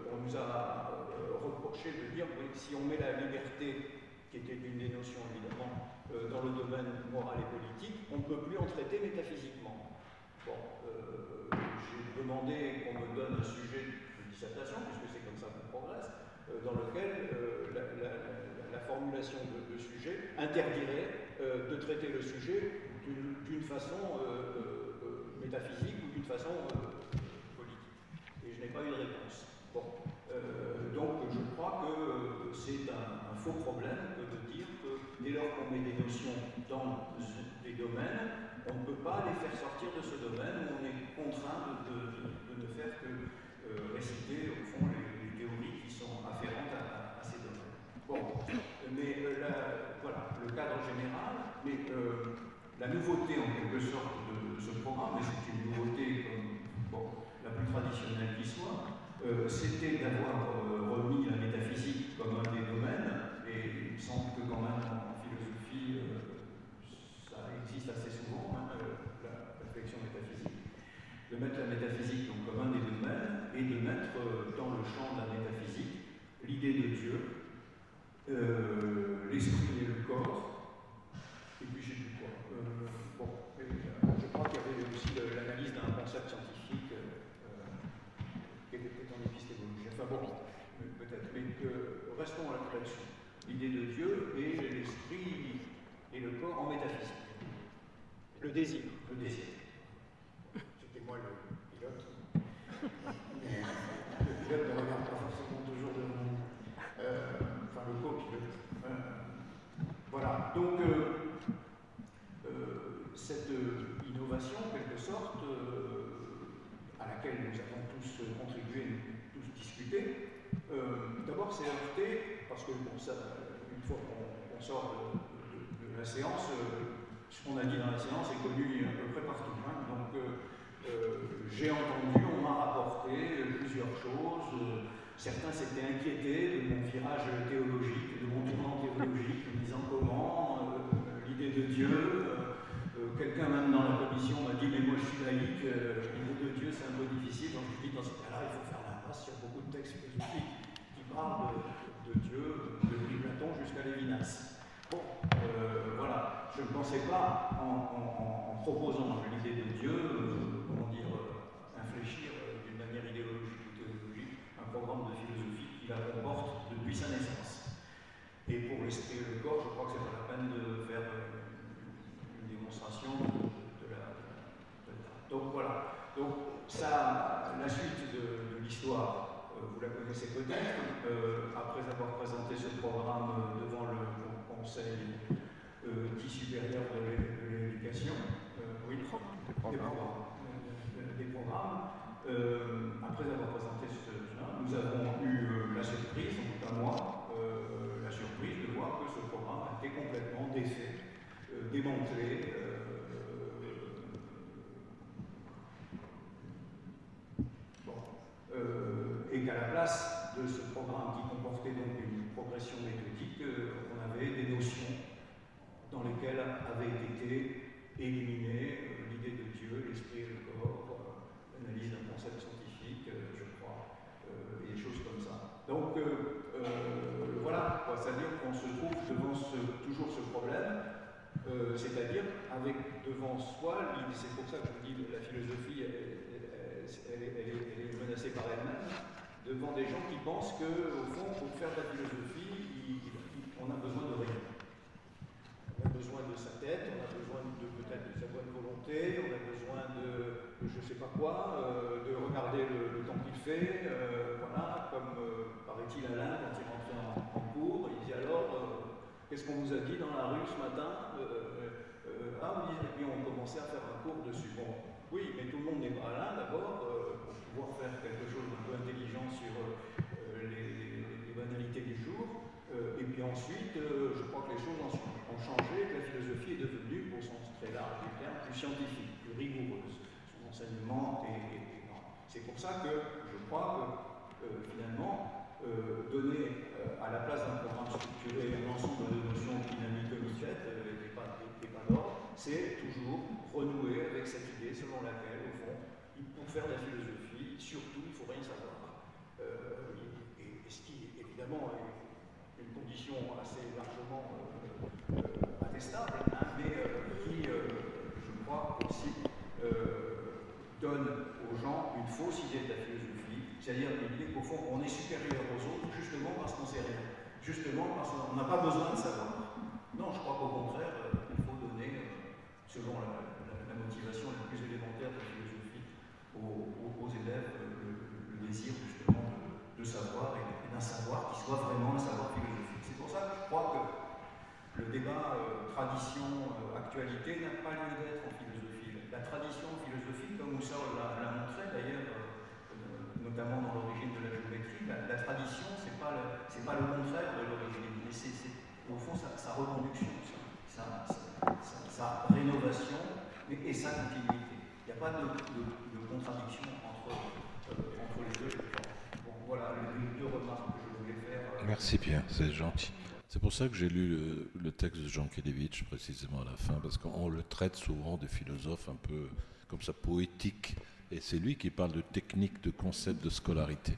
Speaker 5: on nous a reproché de dire oui, si on met la liberté, qui était une des notions évidemment, dans le domaine moral et politique, on ne peut plus en traiter métaphysiquement. Bon, j'ai demandé qu'on me donne un sujet de dissertation, puisque c'est comme ça qu'on progresse, dans lequel la formulation de sujet interdirait de traiter le sujet d'une façon métaphysique ou d'une façon politique. Et je n'ai pas eu de réponse. Bon. Donc je crois que c'est un faux problème que de dire que dès lors qu'on met des notions dans des domaines, on ne peut pas les faire sortir de ce domaine où on est contraint de ne faire que réciter au fond les théories qui sont afférentes à ces domaines. Bon, mais voilà, le cadre général, mais la nouveauté en quelque sorte de ce programme, et c'est une nouveauté comme la plus traditionnelle qui soit, c'était d'avoir remis la métaphysique comme un des domaines, et il me semble que quand même en philosophie, ça existe assez souvent, la réflexion métaphysique, de mettre la métaphysique donc, comme un des domaines, et de mettre dans le champ de la métaphysique l'idée de Dieu, l'esprit et le corps, et puis j'ai dit quoi je crois qu'il y avait aussi l'analyse d'un concept scientifique qui était en épistémologie. Enfin bon, peut-être, mais restons là-dessus. L'idée de Dieu et l'esprit et le corps en métaphysique. Le désir. C'était moi le pilote. Mais le pilote ne regarde pas forcément toujours devant nous. Enfin, le copilote. Voilà. Donc, cette innovation, en quelque sorte, à laquelle nous avons tous contribué, tous discuté, d'abord c'est heurté, parce que bon, ça, une fois qu'on sort de la séance, ce qu'on a dit dans la séance est connu à peu près partout. Hein. Donc j'ai entendu, on m'a rapporté plusieurs choses. Certains s'étaient inquiétés de mon virage théologique, de mon tournant théologique, en disant comment l'idée de Dieu. Quelqu'un même dans la commission m'a dit mais moi je suis laïque, l'idée de Dieu c'est un peu difficile. Donc je dis dans ce cas-là il faut faire l'impasse sur beaucoup de textes philosophiques qui parlent de Dieu depuis Platon jusqu'à Lévinas. Bon. je ne pensais pas, en proposant l'idée de Dieu, infléchir d'une manière idéologique ou théologique un programme de philosophie qui la comporte depuis sa naissance. Et pour l'esprit et le corps, je crois que c'est pas la peine de faire une démonstration de la. Donc voilà. Donc ça, la suite de l'histoire, vous la connaissez peut-être. Après avoir présenté ce programme devant le Conseil dit supérieur de l'éducation, oui, des programmes. Après avoir présenté cela, nous avons eu la surprise, en tout cas moi, la surprise de voir que ce programme a été complètement défait, démantelé. Et qu'à la place de ce programme qui comportait donc une progression méthodique, on avait des notions dans lesquelles avait été éliminée l'idée de Dieu, l'esprit et le corps, l'analyse d'un concept scientifique, je crois, et des choses comme ça. Donc voilà, c'est-à-dire qu'on se trouve devant toujours ce problème, c'est-à-dire avec devant soi, c'est pour ça que je vous dis que la philosophie, elle est menacée par elle-même, devant des gens qui pensent qu'au fond, pour faire de la philosophie, on a besoin de rien. On a besoin de sa tête, on a besoin peut-être de sa bonne volonté, on a besoin de je ne sais pas quoi, de regarder le temps qu'il fait, voilà, comme paraît-il Alain quand il rentrait en cours, il dit alors, qu'est-ce qu'on vous a dit dans la rue ce matin? Et puis on commençait à faire un cours dessus. Bon, oui, mais tout le monde n'est pas Alain d'abord, pour pouvoir faire quelque chose d'un peu intelligent sur les banalités du jour. Et puis ensuite, je crois que les choses ont changé, que la philosophie est devenue, pour son très large du terme, plus scientifique, plus rigoureuse. Son enseignement est c'est pour ça que je crois que finalement, donner à la place d'un programme structuré un ensemble de notions dynamiques n'est pas d'ordre, c'est toujours renouer avec cette idée selon laquelle, au fond, pour faire de la philosophie, surtout, il ne faut rien savoir. Et ce qui, évidemment, est une condition assez largement attestable, hein, mais qui, je crois, aussi donne aux gens une fausse idée de la philosophie, c'est-à-dire l'idée qu'au fond, on est supérieur aux autres justement parce qu'on ne sait rien, justement parce qu'on n'a pas besoin de savoir. Non, je crois qu'au contraire, il faut donner, selon la motivation la plus élémentaire de la philosophie, aux élèves le désir justement de savoir et d'un savoir qui soit vraiment un savoir philosophique. C'est pour ça que je crois que le débat tradition-actualité n'a pas lieu d'être en philosophie. La tradition philosophique, comme Husserl l'a montré d'ailleurs, notamment dans l'origine de la géométrie, la tradition, c'est pas le contraire de l'origine, mais c'est au fond sa reconduction, sa rénovation et sa continuité. Il n'y a pas de contradiction entre les deux. Bon, voilà les deux remarques que je voulais faire.
Speaker 1: Merci bien, c'est gentil. C'est pour ça que j'ai lu le texte de Jankélévitch précisément à la fin, parce qu'on le traite souvent de philosophe un peu comme ça poétique, et c'est lui qui parle de technique, de concept, de scolarité.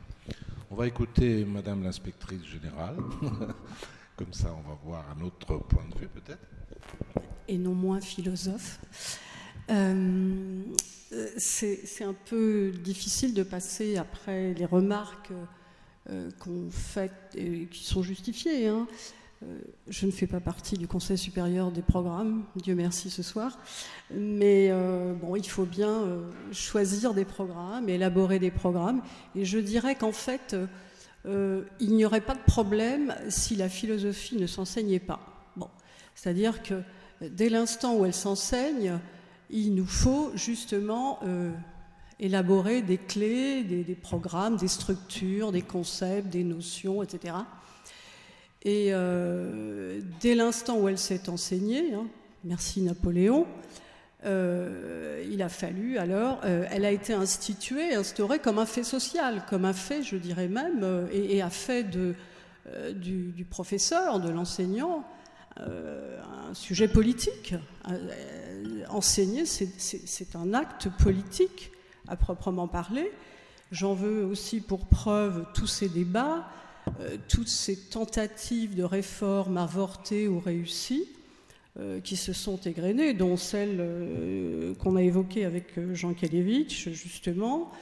Speaker 1: On va écouter Madame l'inspectrice générale, comme ça on va voir un autre point de vue peut-être.
Speaker 6: Et non moins philosophe. C'est un peu difficile de passer après les remarques qu'on fait et qui sont justifiées, hein. Je ne fais pas partie du Conseil supérieur des programmes, Dieu merci ce soir, mais bon, il faut bien choisir des programmes, élaborer des programmes, et je dirais qu'en fait, il n'y aurait pas de problème si la philosophie ne s'enseignait pas. Bon, c'est-à-dire que dès l'instant où elle s'enseigne, il nous faut justement élaborer des clés, des programmes, des structures, des concepts, des notions, etc. Et dès l'instant où elle s'est enseignée, hein, merci Napoléon, il a fallu alors, elle a été instaurée comme un fait social, comme un fait, je dirais même, et un fait du professeur, de l'enseignant, un sujet politique. Enseigner, c'est un acte politique à proprement parler. J'en veux aussi pour preuve tous ces débats, toutes ces tentatives de réforme avortées ou réussies, qui se sont égrenées, dont celle qu'on a évoquée avec Jean Kelevitch, justement,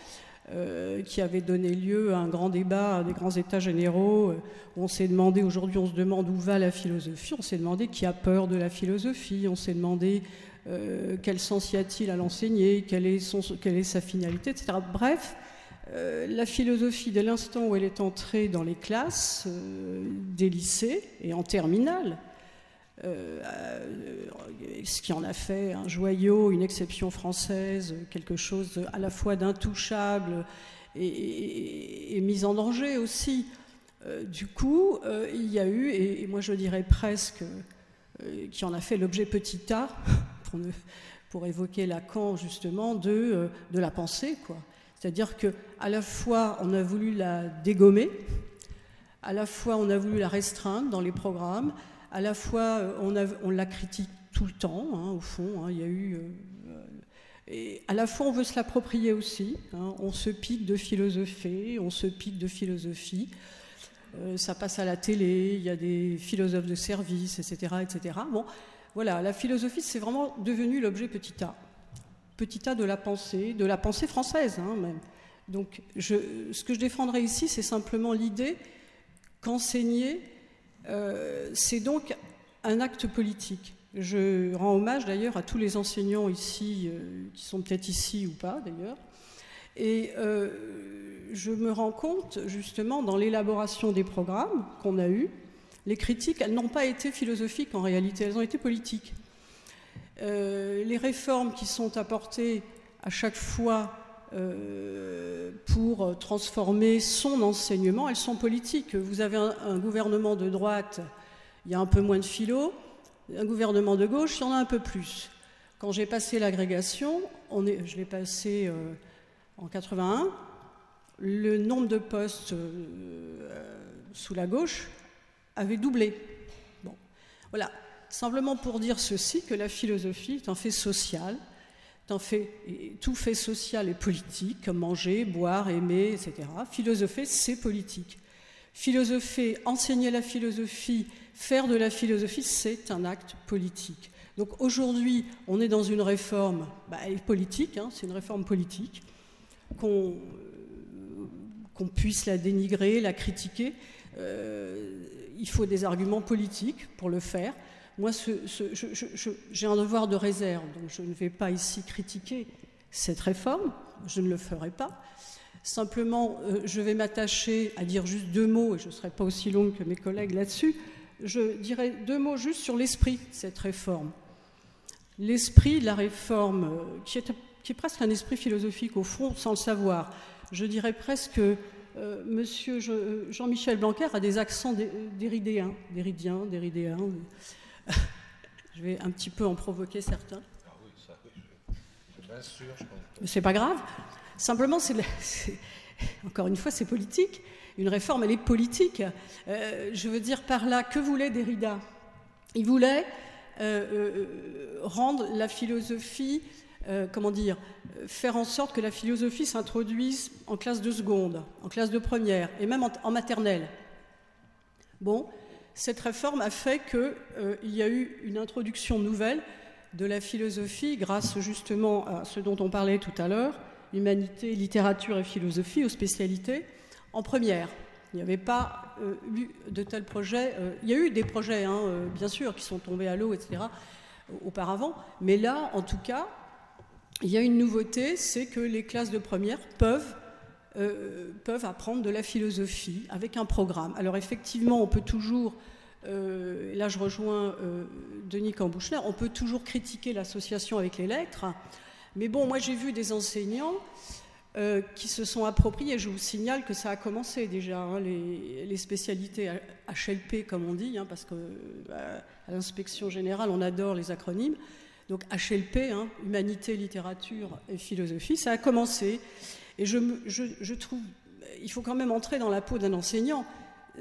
Speaker 6: qui avait donné lieu à un grand débat, à des grands états généraux, où on s'est demandé, aujourd'hui on se demande où va la philosophie, on s'est demandé qui a peur de la philosophie, on s'est demandé quel sens y a-t-il à l'enseigner, quelle est sa finalité, etc. Bref, la philosophie, dès l'instant où elle est entrée dans les classes des lycées et en terminale, ce qui en a fait un joyau, une exception française, quelque chose à la fois d'intouchable et mis en danger aussi. Du coup, il y a eu, et moi je dirais presque, qui en a fait l'objet petit a, pour évoquer Lacan justement, de la pensée, quoi. C'est-à-dire qu'à la fois on a voulu la dégommer, à la fois on a voulu la restreindre dans les programmes, à la fois on la critique tout le temps, hein, au fond, hein, il y a eu... et à la fois on veut se l'approprier aussi, hein, on se pique de philosopher, on se pique de philosophie, ça passe à la télé, il y a des philosophes de service, etc. etc. Bon, voilà, la philosophie c'est vraiment devenu l'objet petit a de la pensée française, hein, même. Donc ce que je défendrai ici, c'est simplement l'idée qu'enseigner, c'est donc un acte politique. Je rends hommage d'ailleurs à tous les enseignants ici, qui sont peut-être ici ou pas d'ailleurs, et je me rends compte justement dans l'élaboration des programmes qu'on a eus, les critiques, elles n'ont pas été philosophiques en réalité, elles ont été politiques. Les réformes qui sont apportées à chaque fois pour transformer son enseignement, elles sont politiques. Vous avez un gouvernement de droite, il y a un peu moins de philo, un gouvernement de gauche, il y en a un peu plus. Quand j'ai passé l'agrégation, je l'ai passé en 81, le nombre de postes sous la gauche avait doublé. Bon, voilà. Simplement pour dire ceci, que la philosophie est un fait social, tout fait social est politique, comme manger, boire, aimer, etc. Philosopher, c'est politique. Philosopher, enseigner la philosophie, faire de la philosophie, c'est un acte politique. Donc aujourd'hui, on est dans une réforme politique, hein, c'est une réforme politique, qu'on puisse la dénigrer, la critiquer, il faut des arguments politiques pour le faire. Moi, j'ai un devoir de réserve, donc je ne vais pas ici critiquer cette réforme, je ne le ferai pas. Simplement, je vais m'attacher à dire juste 2 mots, et je ne serai pas aussi longue que mes collègues là-dessus. Je dirais 2 mots juste sur l'esprit de cette réforme. L'esprit de la réforme, qui est presque un esprit philosophique au fond, sans le savoir. Je dirais presque que Monsieur Jean-Michel Blanquer a des accents déridéens. Je vais un petit peu en provoquer certains.
Speaker 1: Ah oui, ça, oui, je bien sûr, je pense.
Speaker 6: C'est pas grave. Simplement, encore une fois, c'est politique. Une réforme, elle est politique. Je veux dire par là, que voulait Derrida? Il voulait rendre la philosophie, faire en sorte que la philosophie s'introduise en classe de seconde, en classe de première, et même en maternelle. Bon. Cette réforme a fait qu'il y a eu une introduction nouvelle de la philosophie grâce justement à ce dont on parlait tout à l'heure, humanité, littérature et philosophie, aux spécialités, en première. Il n'y avait pas eu de tels projets. Il y a eu des projets, bien sûr, qui sont tombés à l'eau, etc., auparavant. Mais là, en tout cas, il y a une nouveauté, c'est que les classes de première peuvent apprendre de la philosophie avec un programme. Alors effectivement, on peut toujours, là je rejoins Denis Cambouchner, on peut toujours critiquer l'association avec les lettres, mais bon, moi j'ai vu des enseignants qui se sont appropriés, je vous signale que ça a commencé déjà, hein, les spécialités HLP comme on dit, hein, parce qu'à l'inspection générale on adore les acronymes, donc HLP, hein, Humanité, Littérature et Philosophie, ça a commencé. Et je trouve, il faut quand même entrer dans la peau d'un enseignant.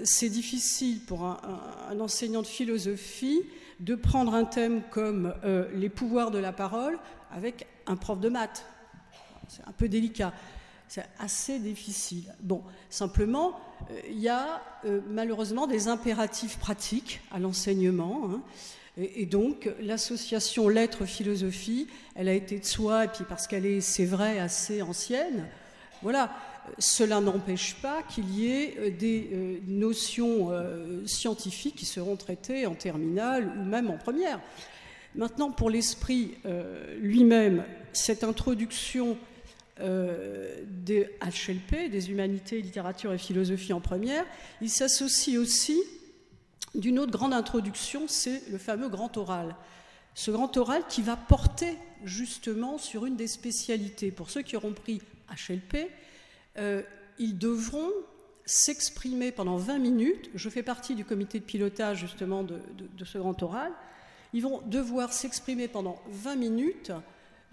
Speaker 6: C'est difficile pour un enseignant de philosophie de prendre un thème comme les pouvoirs de la parole avec un prof de maths. C'est un peu délicat. C'est assez difficile. Bon, simplement, il y a malheureusement des impératifs pratiques à l'enseignement, hein, Et donc, l'association lettres-philosophie, elle a été de soi, et puis parce qu'elle est, c'est vrai, assez ancienne, voilà. Cela n'empêche pas qu'il y ait des notions scientifiques qui seront traitées en terminale ou même en première. Maintenant, pour l'esprit lui-même, cette introduction des HLP, des humanités, littérature et philosophie en première, il s'associe aussi d'une autre grande introduction, c'est le fameux grand oral. Ce grand oral qui va porter justement sur une des spécialités. Pour ceux qui auront pris HLP, ils devront s'exprimer pendant 20 minutes. Je fais partie du comité de pilotage justement de ce grand oral. Ils vont devoir s'exprimer pendant 20 minutes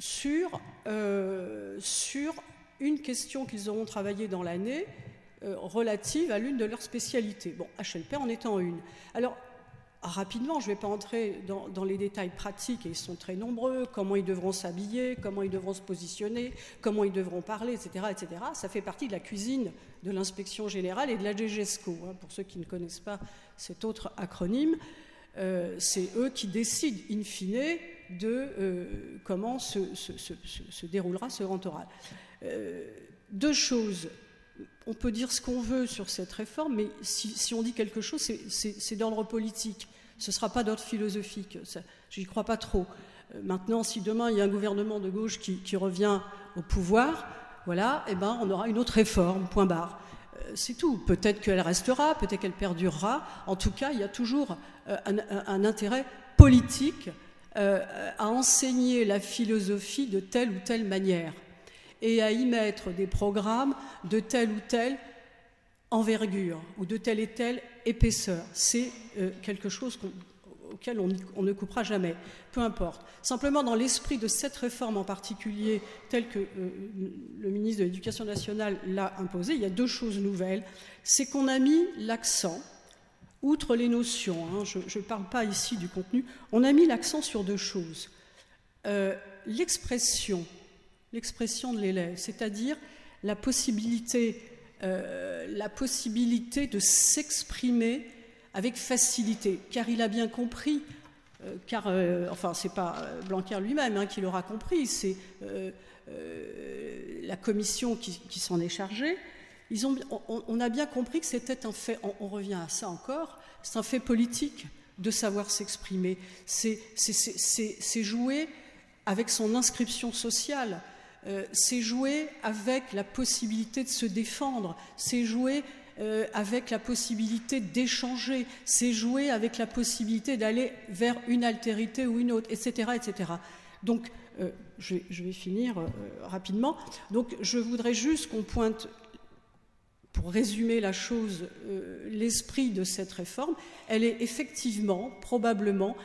Speaker 6: sur une question qu'ils auront travaillée dans l'année relative à l'une de leurs spécialités. Bon, HLP en étant une. Alors, rapidement, je ne vais pas entrer dans les détails pratiques, et ils sont très nombreux, comment ils devront s'habiller, comment ils devront se positionner, comment ils devront parler, etc., etc. Ça fait partie de la cuisine de l'inspection générale et de la DGESCO. Pour ceux qui ne connaissent pas cet autre acronyme, c'est eux qui décident, in fine, de comment se déroulera ce grand oral. Deux choses. On peut dire ce qu'on veut sur cette réforme, mais si on dit quelque chose, c'est d'ordre politique. Ce ne sera pas d'ordre philosophique. Je n'y crois pas trop. Maintenant, si demain il y a un gouvernement de gauche qui revient au pouvoir, voilà, eh ben, on aura une autre réforme, point barre. C'est tout. Peut-être qu'elle restera, peut-être qu'elle perdurera. En tout cas, il y a toujours un intérêt politique à enseigner la philosophie de telle ou telle manière, et à y mettre des programmes de telle ou telle envergure ou de telle et telle épaisseur. C'est quelque chose auquel on ne coupera jamais, peu importe. Simplement, dans l'esprit de cette réforme en particulier, telle que le ministre de l'Éducation nationale l'a imposée, il y a deux choses nouvelles. C'est qu'on a mis l'accent, outre les notions, je ne parle pas ici du contenu, on a mis l'accent sur deux choses. L'expression de l'élève, c'est-à-dire la possibilité de s'exprimer avec facilité, car il a bien compris, enfin c'est pas Blanquer lui-même qui l'aura compris, c'est la commission qui s'en est chargée. On a bien compris que c'était un fait, on revient à ça encore, c'est un fait politique de savoir s'exprimer, c'est jouer avec son inscription sociale. C'est jouer avec la possibilité de se défendre, c'est jouer avec la possibilité d'échanger, c'est jouer avec la possibilité d'aller vers une altérité ou une autre, etc. etc. Donc, je vais finir rapidement. Donc, je voudrais juste qu'on pointe, pour résumer la chose, l'esprit de cette réforme. Elle est effectivement, probablement,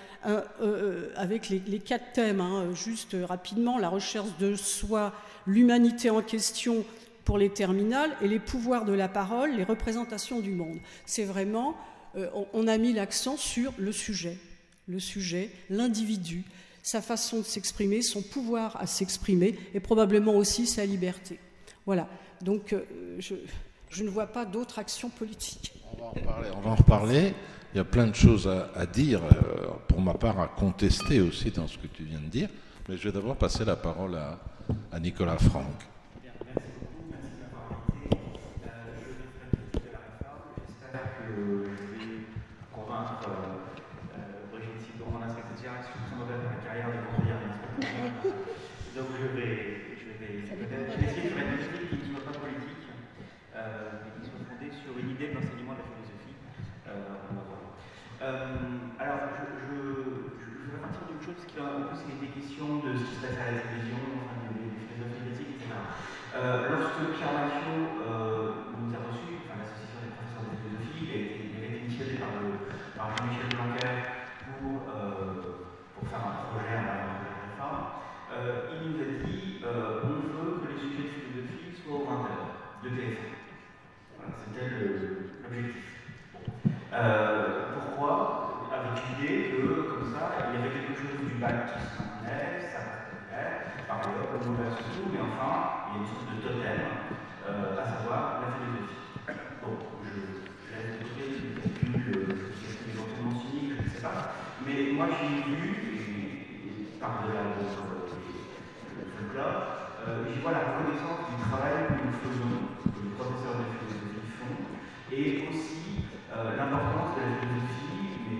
Speaker 6: avec les quatre thèmes, juste rapidement, la recherche de soi, l'humanité en question pour les terminales et les pouvoirs de la parole, les représentations du monde. C'est vraiment, on a mis l'accent sur le sujet, l'individu, sa façon de s'exprimer, son pouvoir à s'exprimer et probablement aussi sa liberté. Voilà, donc je ne vois pas d'autre action politique.
Speaker 1: On va en reparler. Il y a plein de choses à dire, pour ma part à contester aussi dans ce que tu viens de dire. Mais je vais d'abord passer la parole à Nicolas Franck.
Speaker 7: Merci beaucoup, merci d'avoir invité. Je vais faire de la réforme. J'espère que je vais convaincre Brigitte Sidon, mon secrétaire, qui est très mauvaise dans la carrière de conseillère d'inspection. Donc je vais essayer de faire une politique qui ne soit pas politique, mais qui soit fondée sur une idée de l'enseignement de la philosophie. Alors, je vais partir d'une chose, parce qu'en plus, il était question de ce qui se passe à la télévision, des philosophes médiatiques, etc. Lorsque Pierre Machiot nous a reçus, l'association des professeurs de philosophie, il avait été initié par Jean-Michel Blanquer pour faire un projet en la réforme. Il nous a dit on veut que les sujets de philosophie soient aux 20h de TF1. Voilà, c'était l'objectif. Pourquoi? Avec l'idée que, comme ça, il y avait quelque chose du bac qui se maintenait, ça restait par ailleurs, comme on l'a surtout, mais enfin, il y a une sorte de totem, à savoir la philosophie. Bon, je laisse de côté les calculs, éventuellement cyniques, je ne sais pas, Mais moi j'ai vu, et par-delà de là, j'y vois la reconnaissance du travail que nous faisons, que les professeurs de philosophie font, et aussi l'importance de la philosophie, mais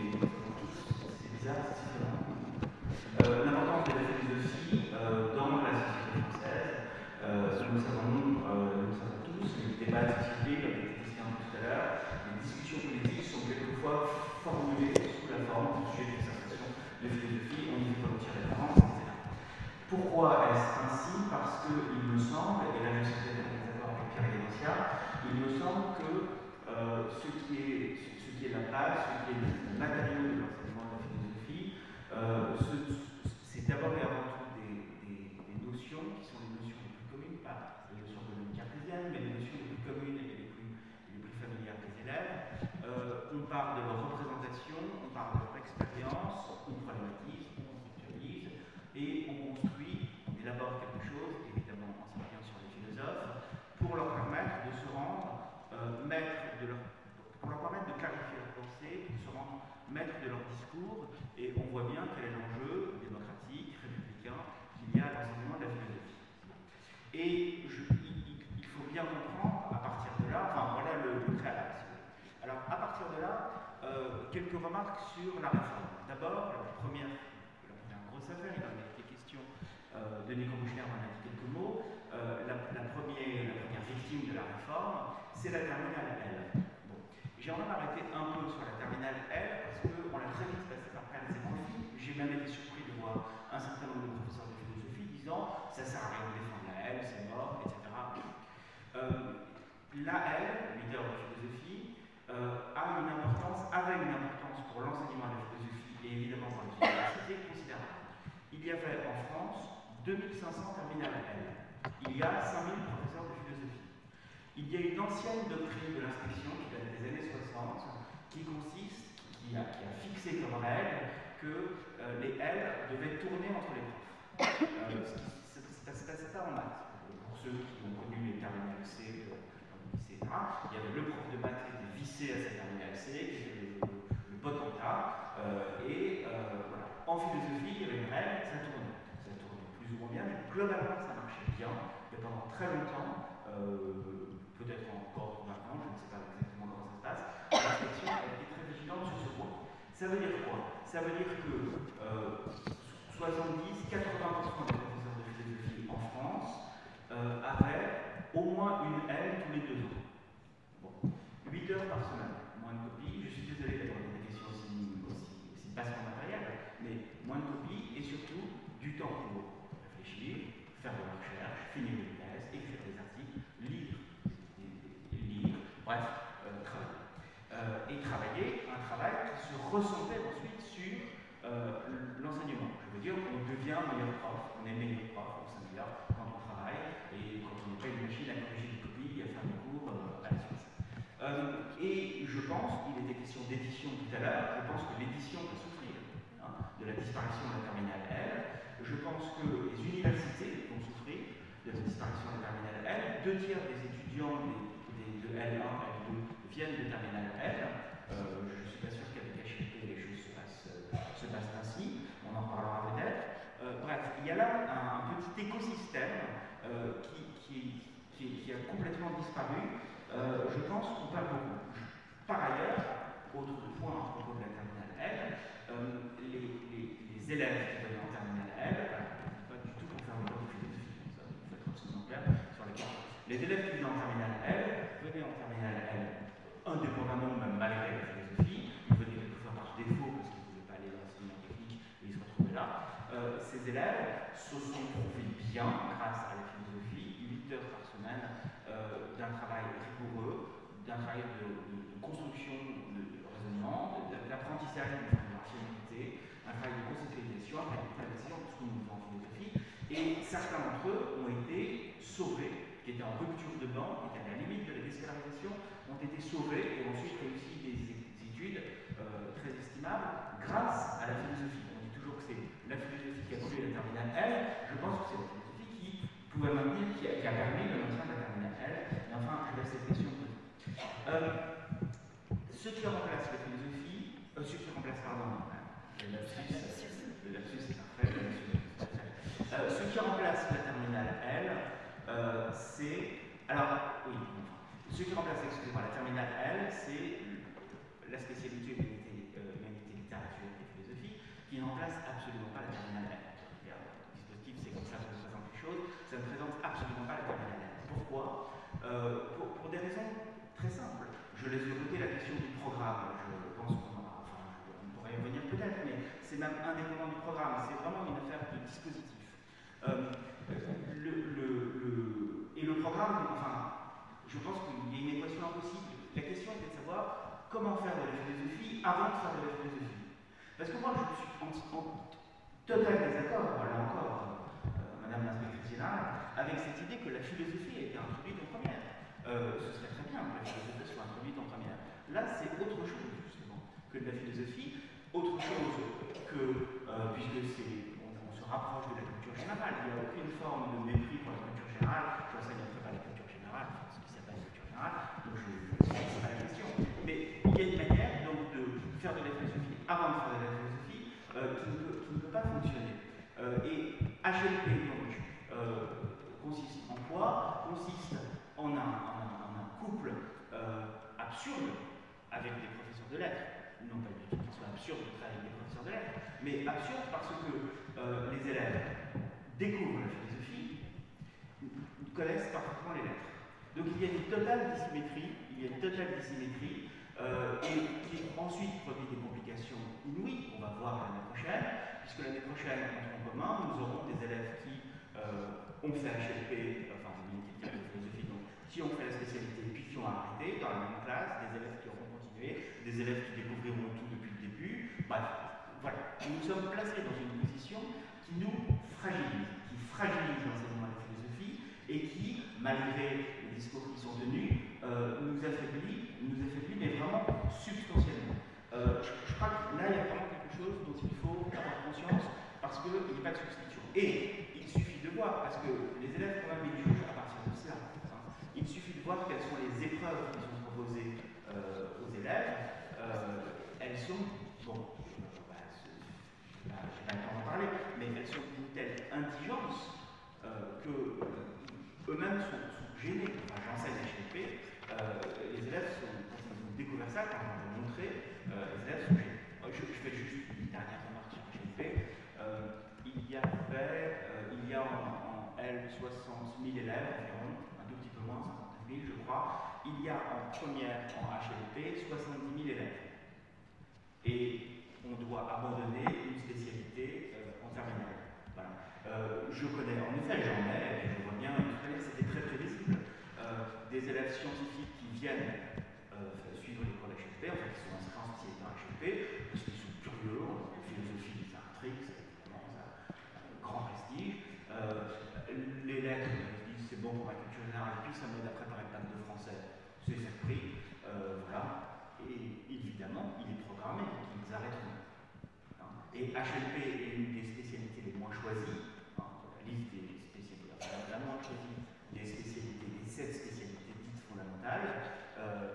Speaker 7: c'est bizarre, c'est différent, l'importance de la philosophie dans la société française. Nous savons tous que les débats de société, comme les questions tout à l'heure, les discussions politiques sont quelquefois formulées sous la forme de sujets de dissertation de philosophie, on y fait volontiers référence, etc. Pourquoi est-ce ainsi? Parce qu'il me semble, et là je suis peut-être d'accord avec Pierre Guédécia, il me semble que ce qui est la base, ce qui est le matériau de l'enseignement de la philosophie, c'est d'abord et avant tout des notions qui sont les notions les plus communes, pas les notions communes cartésiennes, mais les notions les plus communes et les plus familières des élèves. On parle de leur représentation, on parle de leur expérience, on problématise, on conceptualise, et on construit, on élabore quelque chose, évidemment en s'appuyant sur les philosophes, pour leur permettre de se rendre pour leur permettre de clarifier leur pensée, de se rendre maître de leur discours, et on voit bien quel est l'enjeu démocratique, républicain qu'il y a à l'enseignement de la philosophie. Et il faut bien comprendre, à partir de là, enfin voilà le préalable. Alors à partir de là, quelques remarques sur la réforme. D'abord, la première grosse affaire, il en a été question, Denis Comouchner en a dit quelques mots, la première victime de la réforme, c'est la terminale L. Bon. J'aimerais m'arrêter un peu sur la terminale L, parce qu'on l'a très vite passé par plein de ses profils. J'ai même été surpris de voir un certain nombre de professeurs de philosophie disant ça sert à rien de défendre la L, c'est mort, etc. La L, leader de philosophie, avait une importance pour l'enseignement de la philosophie et évidemment pour les universités considérable. Il y avait en France 2500 terminales L. Il y a 5000 professeurs de philosophie. Il y a une ancienne doctrine de l'inspection qui date des années 60 qui a fixé comme règle que les L devaient tourner entre les profs. C'est passé pas en maths. Pour ceux qui ont connu les terminales C, etc., il y avait le prof de maths qui était vissé à sa terminale C, qui était le potentat, et voilà. En philosophie, il y avait une règle, ça tournait plus ou moins bien, mais globalement ça marchait bien, et pendant très longtemps, peut-être encore maintenant, je ne sais pas exactement comment ça se passe, l'inspection a été très vigilante sur ce point. Ça veut dire quoi? Ça veut dire que 70-80% des professeurs de philosophie en France avaient au moins une L tous les 2 ans. Bon. 8 heures par semaine, moins de copies. Je suis désolé d'avoir des questions aussi bassement matérielles, mais moins de copies et surtout du temps pour réfléchir, faire de la recherche, finir une thèse, écrire des articles, lire, bref, travailler. Et travailler un travail qui se ressentait ensuite sur l'enseignement. Je veux dire, on devient meilleur prof, on est meilleur prof, on s'améliore quand on travaille et quand on n'est pas une machine à corriger des copies et à faire des cours à la suite. Et je pense, il était question d'édition tout à l'heure, je pense que l'édition va souffrir de la disparition de la terminale L. Je pense que les universités vont souffrir de la disparition de la terminale L. 2 tiers des étudiants de L1, L2 viennent de terminale L. Je ne suis pas sûr qu'avec HEP les choses se passent ainsi. On en parlera peut-être. Bref, il y a là un petit écosystème qui a complètement disparu. Je pense qu'on perd beaucoup. Par ailleurs, autre point à propos de la terminale L, les élèves qui venaient en terminale L, pas du tout pour faire une bonne philosophie, comme ça, vous faites absolument clair sur la question. Les élèves qui venaient en terminale L venaient en terminale L, indépendamment, même malgré la philosophie, ils venaient quelquefois par défaut parce qu'ils ne voulaient pas aller dans l'enseignement technique et ils se retrouvaient là. Ces élèves se sont trouvés bien grâce à la philosophie, 8 heures par semaine d'un travail rigoureux, d'un travail de construction de raisonnement, d'apprentissage d'une forme de rationalité, un travail de conceptualisation, un travail de préparation de ce que nous faisons en philosophie. Et certains d'entre eux ont été sauvés, qui étaient en rupture de banc, qui étaient à la limite de la déscolarisation, ont été sauvés et ont ensuite réussi des études très estimables grâce à la philosophie. On dit toujours que c'est la philosophie qui a créé la terminale L. Je pense que c'est la philosophie qui pouvait maintenir, qui a permis le maintien de la terminale L. Et enfin, je laisse cette question posée. Ce qui remplace la philosophie, ce qui remplace, pardon, la là-dessus c'est parfait. Ce qui remplace la terminale L, c'est... Alors, oui, enfin, ce qui remplace, excusez-moi, la terminale L, c'est la spécialité humanité, littérature et philosophie, qui ne remplace absolument pas la terminale L. Le dispositif, c'est comme ça que je présente les choses, ça ne présente absolument pas la terminale L. Pourquoi? Pour des raisons très simples. Je laisse de côté la question du programme. Je pense qu'on pourrait y revenir peut-être, mais c'est même indépendant du programme. C'est vraiment une affaire de dispositif. Et le programme, enfin, je pense qu'il y a une équation impossible. La question était de savoir comment faire de la philosophie avant de faire de la philosophie. Parce que moi, je suis en total désaccord, là encore, Madame l'inspectrice générale, avec cette idée que la philosophie a été introduite en première. Ce serait très bien que la philosophie soit introduite en première. Là, c'est autre chose, justement, que de la philosophie, autre chose que, puisque on se rapproche de la culture générale, il n'y a aucune forme de mépris pour la culture générale, j'enseigne en prépa la culture générale, enfin, ce qui s'appelle la culture générale, donc je ne sais pas la question. Mais il y a une manière, donc, de faire de la philosophie avant de faire de la philosophie, qui ne peut pas fonctionner. Et HLP, donc, consiste en quoi? Consiste en un couple absurde avec des professeurs de lettres. Non pas du tout qu'il soit absurde de travailler avec des professeurs de lettres, mais absurde parce que les élèves découvrent la philosophie, connaissent parfaitement les lettres. Donc il y a une totale dissymétrie, et qui ensuite produit des complications inouïes qu'on va voir l'année prochaine, puisque l'année prochaine, en commun, nous aurons des élèves qui ont fait HLP, enfin une philosophie, donc qui ont fait la spécialité puis qui ont arrêté dans la même classe, des élèves qui auront continué, des élèves qui découvriront tout depuis le début. Bref, voilà. Nous sommes placés dans une position qui nous fragilise, l'enseignement de la philosophie et qui, malgré les discours qui sont tenus, nous affaiblit, mais vraiment substantiellement. Je crois que là, il y a vraiment quelque chose dont il faut avoir conscience parce qu'il n'y a pas de substitution. Et il suffit de voir, parce que les élèves, quand même, ils jugent à partir de cela. Il suffit de voir quelles sont les épreuves qui sont proposées aux élèves. Elles sont, bon, je n'ai pas le temps d'en parler, mais elles sont d'une telle indigence que eux-mêmes sont gênés. Enfin, j'enseigne à HLP, les élèves quand ils ont découvert ça, quand on leur a montré, les élèves sont gênés. Je fais juste une dernière remarque sur HLP. Il y a en L 60 000 élèves environ, un tout petit peu moins, 59 000 je crois. Il y a en première, en HLP, 70 000 élèves. Et on doit abandonner une spécialité en terminale. Voilà. Je connais, en effet, j'en ai, et je vois bien, c'était très prévisible. Des élèves scientifiques qui viennent suivre les cours d'HLP, en fait, qui sont inscrits en spécialité en HLP, parce qu'ils sont curieux, en philosophie, c'est un trick, c'est un grand prestige. Les lettres, ils disent c'est bon pour la culture générale, et puis ça m'aide à préparer le bac de français, c'est surpris. Voilà. Et évidemment, il est programmé qu'ils arrêteront. Et HLP est une des spécialités les moins choisies, la liste des spécialités, la moins choisie des spécialités, des 7 spécialités dites fondamentales,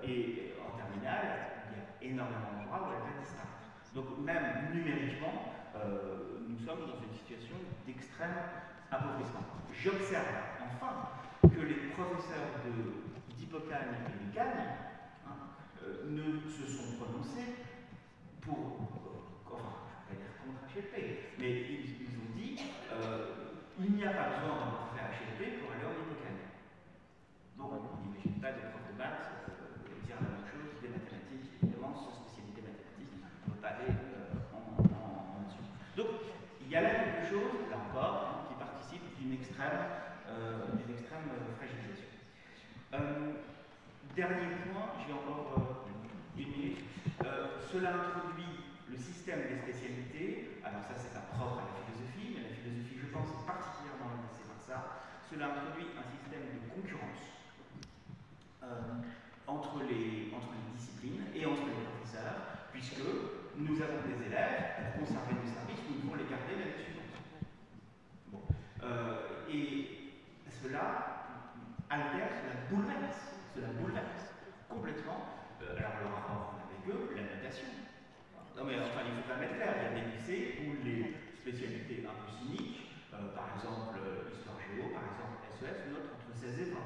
Speaker 7: et en terminale, il y a énormément d'endroits où elle va disparaître. Donc même numériquement, nous sommes dans une situation d'extrême appauvrissement. J'observe enfin que les professeurs d'Hippocane et de Cagne ne se sont prononcés pour, enfin, je ne vais pas dire contre HLP, mais ils ont dit il n'y a pas besoin d'avoir fait HLP pour aller en Hippocane. Donc on n'imagine pas des profs de maths dire la même chose des mathématiques, évidemment, sans spécialité mathématique, on ne peut pas aller en dessus. Donc il y a là quelque chose, là encore, qui participe d'une extrême fragilisation. Dernier point, j'ai encore une minute. Cela introduit le système des spécialités. Alors ça, c'est pas propre à la philosophie, mais la philosophie, je pense, est particulièrement intéressée par ça. Cela introduit un système de concurrence entre les disciplines et entre les professeurs, puisque nous avons des élèves, pour conserver nos services, nous devons les garder l'année suivante. Bon. Et cela altère, cela bouleverse complètement alors le rapport avec eux, la notation. Non mais enfin, il faut quand même être clair, il y a des lycées où les exemple Histoire Géo, par exemple SES, une note entre 16 et 20.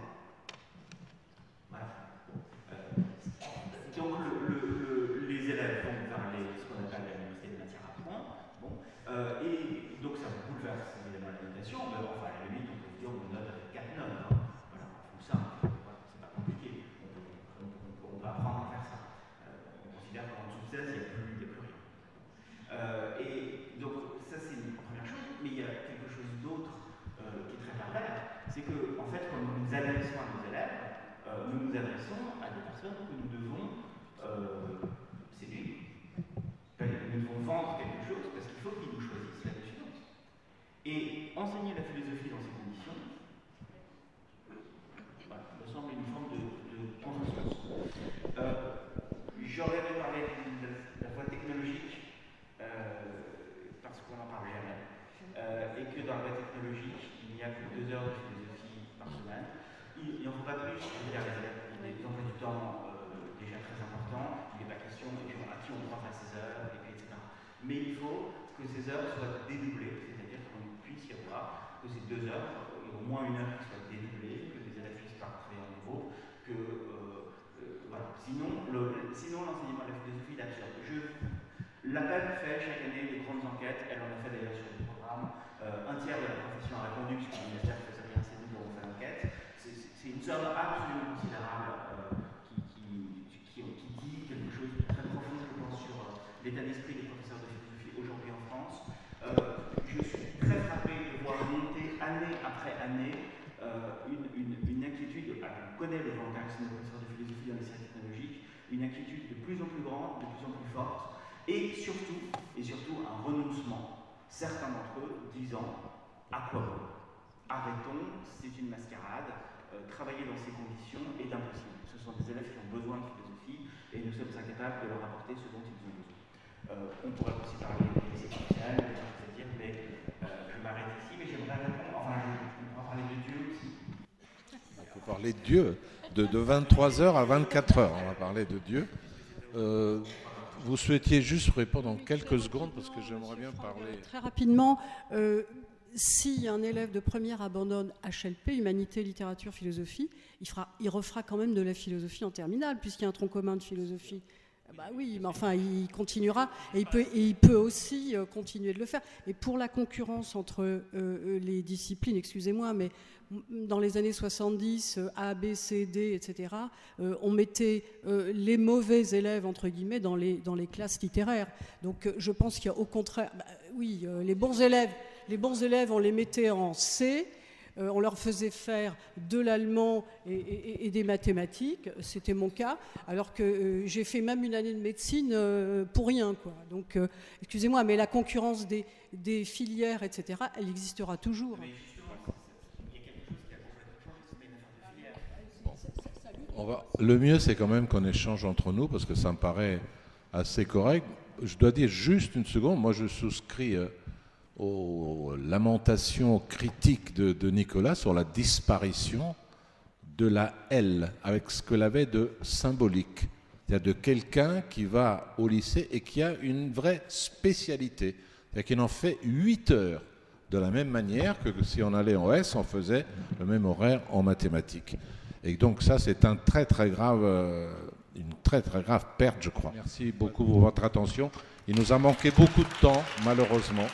Speaker 7: Voilà. Donc les élèves vont vers ce qu'on appelle la diversité des matières à points. Bon, et donc ça bouleverse évidemment l'éducation, mais enfin à la limite on peut se dire on note avec 4 notes. Hein. Voilà, on fout ça, voilà, c'est pas compliqué. On va apprendre à faire ça. On considère qu'en dessous de 16, il n'y a plus rien. Et donc ça c'est une première chose, mais il y a quelque chose d'autre qui est très pervers, c'est que en fait quand nous nous adressons à nos élèves, nous nous adressons à des personnes que nous devons séduire. Nous devons vendre quelque chose parce qu'il faut qu'ils nous choisissent l'année suivante. Et enseigner la philosophie dans ces conditions, voilà, me semble une forme de contresens. J'aurais aimé parler de la voie technologique, parce qu'on n'en parle jamais, et que dans la voie technologique, il n'y a que 2 heures de philosophie par semaine. Il n'en faut pas plus, c'est-à-dire les emplois du temps déjà très importants, il n'est pas question de gens à qui on prend à 16 heures, etc. Mais il faut que ces heures soient dédoublées, c'est-à-dire qu'on puisse y avoir que ces 2 heures, il y a au moins 1 heure qui soit dédoublée, que les élèves puissent pas travailler en nouveau, que voilà. Sinon l'enseignement de la philosophie est absurde. L'APEP fait chaque année des grandes enquêtes, elle en a fait d'ailleurs sur le programme. Un tiers de la profession a répondu, puisque le ministère ne faisait rien, c'est nous qui avons fait l'enquête. C'est une somme absolument considérable qui dit quelque chose de très profond, je pense, sur l'état d'esprit des professeurs de philosophie aujourd'hui en France. Je suis très frappé de voir monter année après année une inquiétude, on connaît le volontarisme des professeurs de philosophie dans les sciences technologiques, une inquiétude de plus en plus grande, de plus en plus forte, et surtout un renoncement, certains d'entre eux disant à quoi bon? Arrêtons, c'est une mascarade, travailler dans ces conditions est impossible. Ce sont des élèves qui ont besoin de philosophie et nous sommes incapables de leur apporter ce dont ils ont besoin. On pourrait aussi parler des lycées sociales, mais je m'arrête ici, mais j'aimerais répondre, enfin on pourra parler de Dieu aussi.
Speaker 1: On peut parler de Dieu, de 23h à 24h, on va parler de Dieu. Vous souhaitiez juste répondre en quelques secondes parce que j'aimerais bien parler.
Speaker 6: Très rapidement, si un élève de première abandonne HLP, Humanité, Littérature, Philosophie, il refera quand même de la philosophie en terminale, puisqu'il y a un tronc commun de philosophie. Bah oui, mais enfin, il continuera et il peut aussi continuer de le faire. Et pour la concurrence entre les disciplines, excusez-moi, mais dans les années 70, A, B, C, D, etc., on mettait les mauvais élèves, entre guillemets, dans les classes littéraires. Donc je pense qu'il y a au contraire, oui, les bons élèves, on les mettait en C. On leur faisait faire de l'allemand et des mathématiques, c'était mon cas, alors que j'ai fait même une année de médecine pour rien, quoi. Donc, excusez-moi, mais la concurrence des filières, etc., elle existera toujours.
Speaker 7: Mais justement, il y a quelque chose qui a complètement changé, c'est une affaire de filière.
Speaker 1: Le mieux, c'est quand même qu'on échange entre nous, parce que ça me paraît assez correct. Je dois dire juste une seconde, moi je souscris aux lamentations critiques de Nicolas sur la disparition de la L, avec ce qu'elle avait de symbolique. C'est-à-dire de quelqu'un qui va au lycée et qui a une vraie spécialité. C'est-à-dire qu'il en fait 8 heures, de la même manière que si on allait en S, on faisait le même horaire en mathématiques. Et donc ça, c'est une très très grave perte, je crois. Merci beaucoup pour votre attention. Il nous a manqué beaucoup de temps, malheureusement.